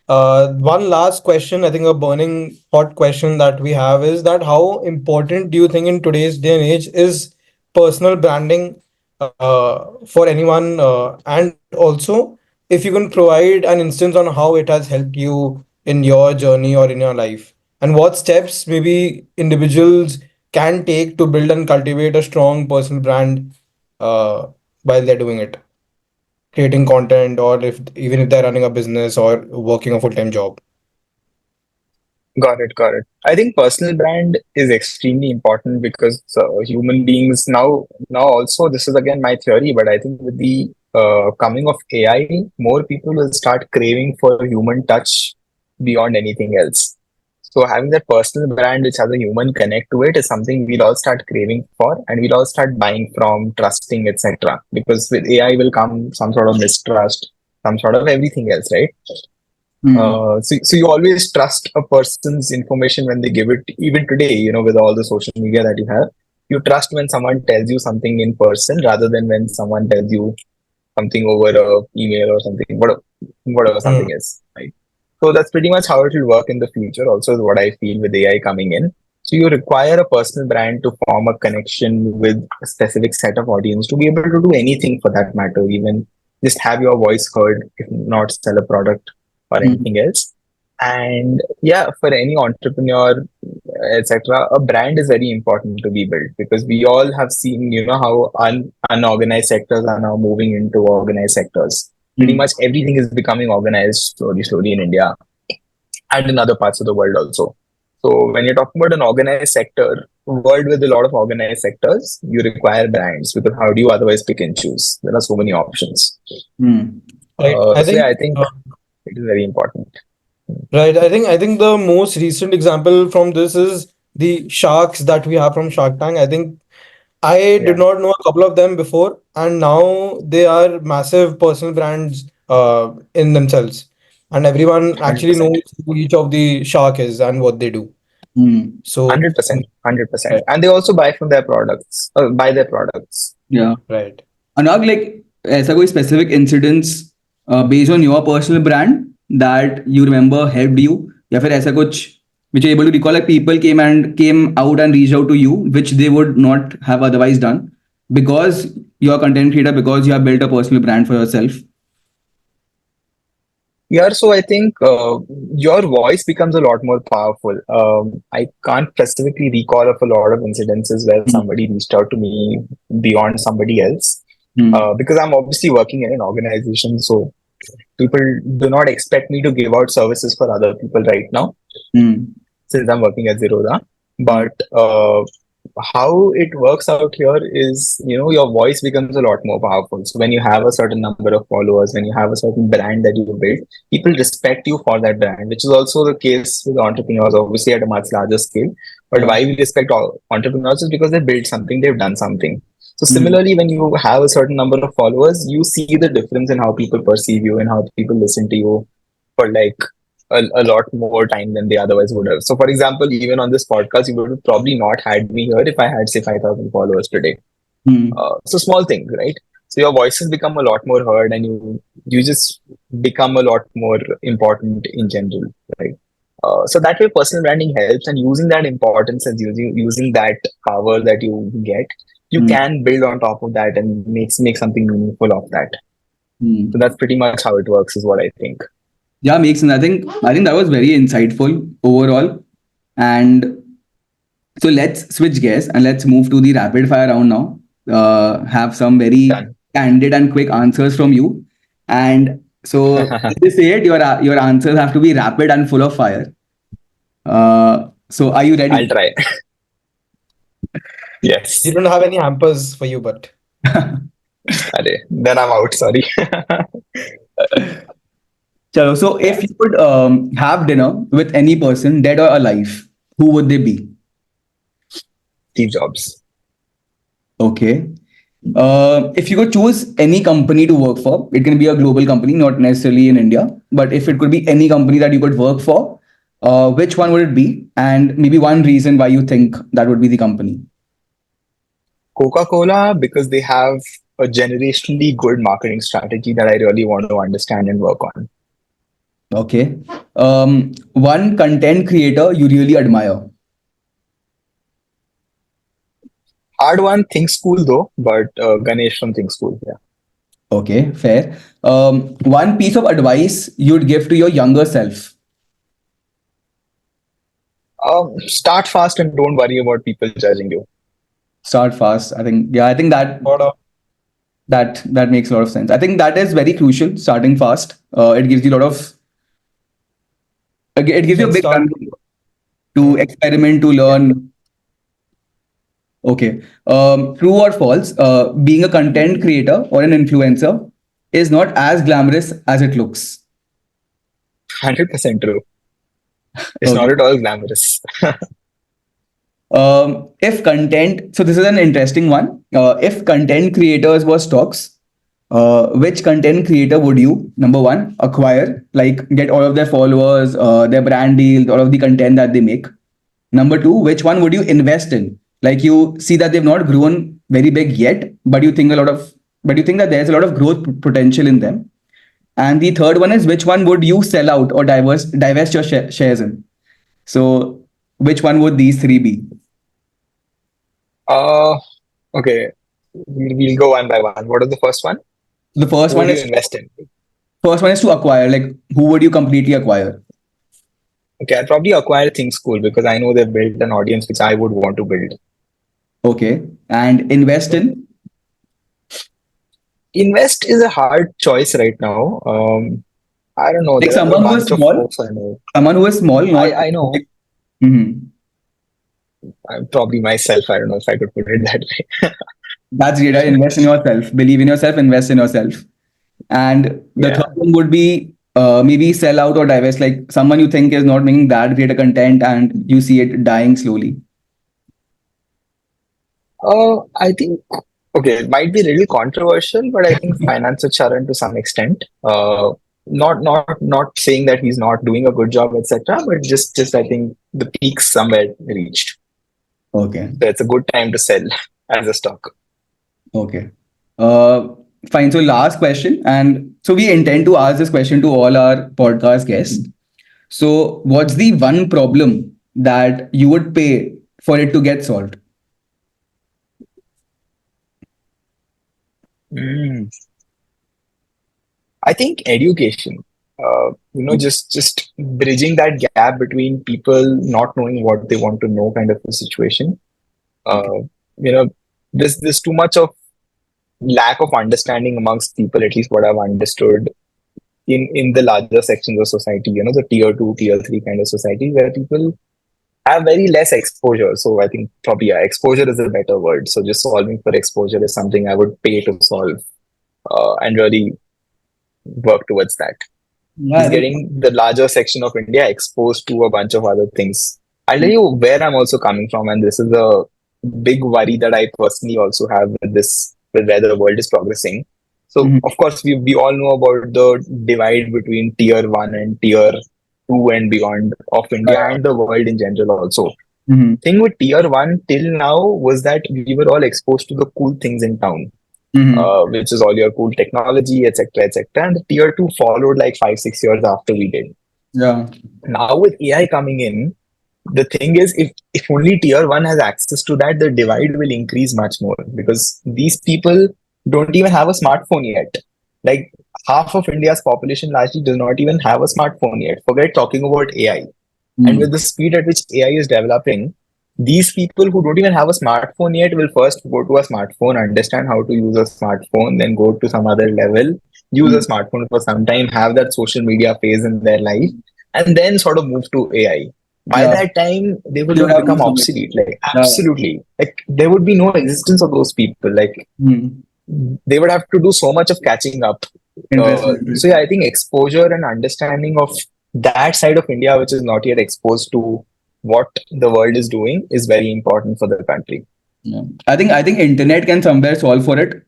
one last question, I think a burning hot question that we have is that how important do you think in today's day and age is personal branding for anyone? And also, if you can provide an instance on how it has helped you in your journey or in your life, and what steps maybe individuals can take to build and cultivate a strong personal brand uh, while they're doing it, creating content, or if even if they're running a business or working a full-time job. Got it, got it. I think personal brand is extremely important because human beings now also this is again my theory, but I think with the coming of AI, more people will start craving for human touch beyond anything else. So having that personal brand which has a human connect to it is something we'll all start craving for, and we'll all start buying from, trusting, etc. Because with AI will come some sort of mistrust, some sort of everything else, right? So you always trust a person's information when they give it. Even today, with all the social media that you have, you trust when someone tells you something in person rather than when someone tells you something over a email or something, whatever something Mm. is, right? So that's pretty much how it will work in the future. Also, is what I feel with AI coming in. So you require a personal brand to form a connection with a specific set of audience to be able to do anything for that matter, even just have your voice heard, if not sell a product or anything else. And yeah, for any entrepreneur, etc., a brand is very important to be built because we all have seen, how unorganized sectors are now moving into organized sectors. Pretty much everything is becoming organized slowly in India and in other parts of the world also. So when you're talking about an organized sector, world with a lot of organized sectors, you require brands because how do you otherwise pick and choose? There are so many options. Right. I So yeah, think I think it is very important. right. I think the most recent example from this is the sharks that we have from Shark Tank. I think I did Yeah, not know a couple of them before, and now they are massive personal brands in themselves. And everyone actually 100%. knows who each of the shark is and what they do. So, 100%, 100%. right, And they also buy from their products, buy their products. Yeah. right. Anurag, like ऐसा कोई specific incidents based on your personal brand that you remember helped you या फिर ऐसा कुछ which you're able to recall, like people came out and reached out to you which they would not have otherwise done because you're a content creator, because you have built a personal brand for yourself? Yeah, so I think your voice becomes a lot more powerful. I can't specifically recall of a lot of incidences where Hmm. somebody reached out to me beyond somebody else, Hmm. because I'm obviously working in an organization, so people do not expect me to give out services for other people right now Hmm. since I'm working at Zerodha. Hmm. But how it works out here is, your voice becomes a lot more powerful. So when you have a certain number of followers, when you have a certain brand that you build, people respect you for that brand, which is also the case with entrepreneurs, obviously at a much larger scale. But Yeah. why we respect all entrepreneurs is because they built something, they've done something. So Hmm. similarly, when you have a certain number of followers, you see the difference in how people perceive you and how people listen to you for like a lot more time than they otherwise would have. So, for example, even on this podcast, you would have probably not had me here if I had, say, 5,000 followers today. Hmm. So, small things, right? So, your voices become a lot more heard and you just become a lot more important in general, right? So, that way, personal branding helps, and using that importance and using that power that you get, you Hmm. can build on top of that and make something meaningful of that. So, Hmm. that's pretty much how it works, is what I think. Yeah, makes sense. I think that was very insightful overall. And so let's switch gears and let's move to the rapid fire round now. Have some very Done. candid and quick answers from you. And so, as they say it, your answers have to be rapid and full of fire. So, are you I'll ready? try. We Yes. don't have any hampers for you, but Then I'm out. Sorry. Chalo, so, Yeah. if you could have dinner with any person, dead or alive, who would they be? Steve Jobs. Okay. If you could choose any company to work for, it can be a global company, not necessarily in India, but if it could be any company that you could work for, which one would it be? And maybe one reason why you think that would be the company. Coca-Cola, because they have a generationally good marketing strategy that I really want to understand and work on. Okay. One content creator you really admire. Hard one, Think School though, but Ganesh from Think School. Yeah. Okay, fair. One piece of advice you'd give to your younger self. Start fast and don't worry about people judging you. Start fast. I think that sort of. that makes a lot of sense. I think that is very crucial. Starting fast. It gives you a lot of. It gives you a Head big start. runway to Mm. experiment, to Yeah. learn. Okay. True or false? Being a content creator or an influencer is not as glamorous as it looks. 100% true. It's Okay. not at all glamorous. If content, so this is an interesting one. If content creators were stocks, which content creator would you, number one, acquire, like get all of their followers, their brand deals, all of the content that they make? Number two, which one would you invest in? Like you see that they've not grown very big yet, but you think that there's a lot of growth potential in them. And the third one is which one would you sell out or divest your shares in? So which one would these three be? Uh, okay. We'll go one by one. What was the first one? The Who would you invest in? first one is to acquire. Like who would you completely acquire? Okay, I'll probably acquire Think School because I know they've built an audience which I would want to build. Okay, and invest in. Invest is a hard choice right now. I don't know. Like There are a someone who is bunch of small, folks I know. someone who is small, not. I know. Mhm. I'm probably myself. I don't know if I could put it that way. That's great. Invest in yourself. Believe in yourself. Invest in yourself. And the third Yeah. one would be maybe sell out or divest, like someone you think is not making that great a content and you see it dying slowly. I think okay, it might be a little controversial, but I think finance with Sharan to some extent. Not saying that he's not doing a good job, etc. But just I think the peak's somewhere reached. Okay. So it's a good time to sell as a stock. Okay. Uh, Fine. So last question, and so we intend to ask this question to all our podcast guests. So, what's the one problem that you would pay for it to get solved? Mm, I think education. Just bridging that gap between people not knowing what they want to know, kind of a situation. Okay. Uh, you know, there's too much of lack of understanding amongst people, at least what I've understood in the larger sections of society. The tier two, tier three kind of society where people have very less exposure. So I think probably yeah, exposure is a better word. So just solving for exposure is something I would pay to solve and really work towards that. Yeah, I Is think. getting the larger section of India exposed to a bunch of other things. I'll tell you where I'm also coming from, and this is a big worry that I personally also have with this, with where the world is progressing. So, Mhm. of course, we all know about the divide between tier one and tier two and beyond of India Yeah. and the world in general also. Mhm. Thing with tier one till now was that we were all exposed to the cool things in town, Mhm. which is all your cool technology, etc., etc. And the tier two followed like 5, 6 years after we did. Yeah. Now with AI coming in, the thing is, if only tier one has access to that, the divide will increase much more because these people don't even have a smartphone yet. Like half of India's population largely does not even have a smartphone yet. Forget talking about AI. And with Mm. the speed at which AI is developing, these people who don't even have a smartphone yet will first go to a smartphone, understand how to use a smartphone, then go to some other level, use a Mm. smartphone for some time, have that social media phase in their life, and then sort of move to AI. By Yeah. that time, they They will would have become moved to it. obsolete. Like, Yeah. absolutely. Like, there would be no existence of those people. Like, Mm. they would have to do so much of catching up. Interesting. So yeah, Interesting. I think exposure and understanding of that side of India, which is not yet exposed to what the world is doing, is very important for the country. Yeah. I think internet can somewhere solve for it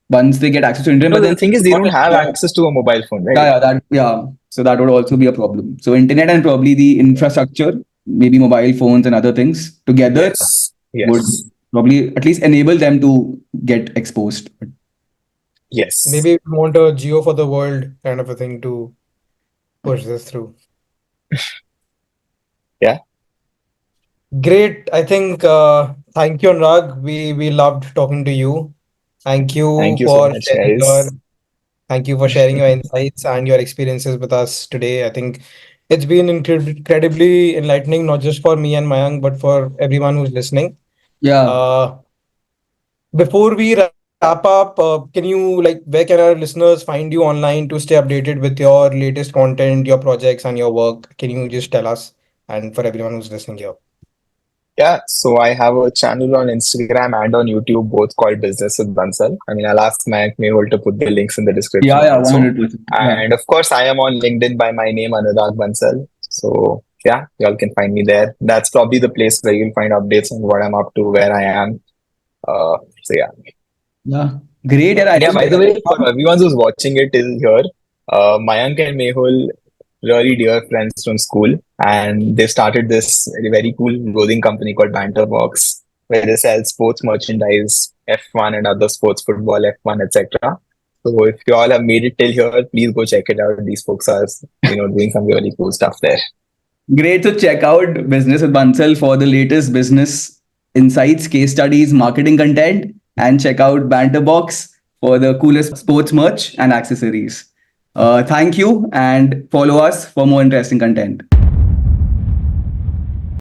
once they get access to internet. No, But the then thing is, they don't have access to a mobile phone, yeah, right? yeah, that yeah. So that would also be a problem. So internet and probably the infrastructure, maybe mobile phones and other things together Yes, would yes, probably at least enable them to get exposed. yes. Maybe we want a Geo for the world kind of a thing to push this through. Yeah. Great. I think thank you, Anurag. We loved talking to you. Thank you Thank you so for much, sharing your guys. thank you for sharing your insights and your experiences with us today. I think it's been incredibly enlightening, not just for me and Mayank, but for everyone who's listening. Yeah. Uh, Before we wrap up, can you like where can our listeners find you online to stay updated with your latest content, your projects, and your work? Can you just tell us and for everyone who's listening here? Yeah, so I have a channel on Instagram and on YouTube, both called Business with Bansal. I mean, I'll ask Mayank Mehul to put the links in the description Yeah, yeah, also. 100%. Yeah. And of course, I am on LinkedIn by my name, Anurag Bansal. So yeah, y'all can find me there. That's probably the place where you'll find updates on what I'm up to, where I am. So yeah. Yeah. Great. And I And yeah, think by the way, for everyone who's watching it till here, Mayank and Mehul, really dear friends from school, and they started this very cool clothing company called Banter Box, where they sell sports merchandise, F1 and other sports, football, F1, etc. So if you all have made it till here, please go check it out. These folks are, doing some really cool stuff there. great to check out Business with Bansal for the latest business insights, case studies, marketing content, and check out Banterbox for the coolest sports merch and accessories. Thank you and follow us for more interesting content.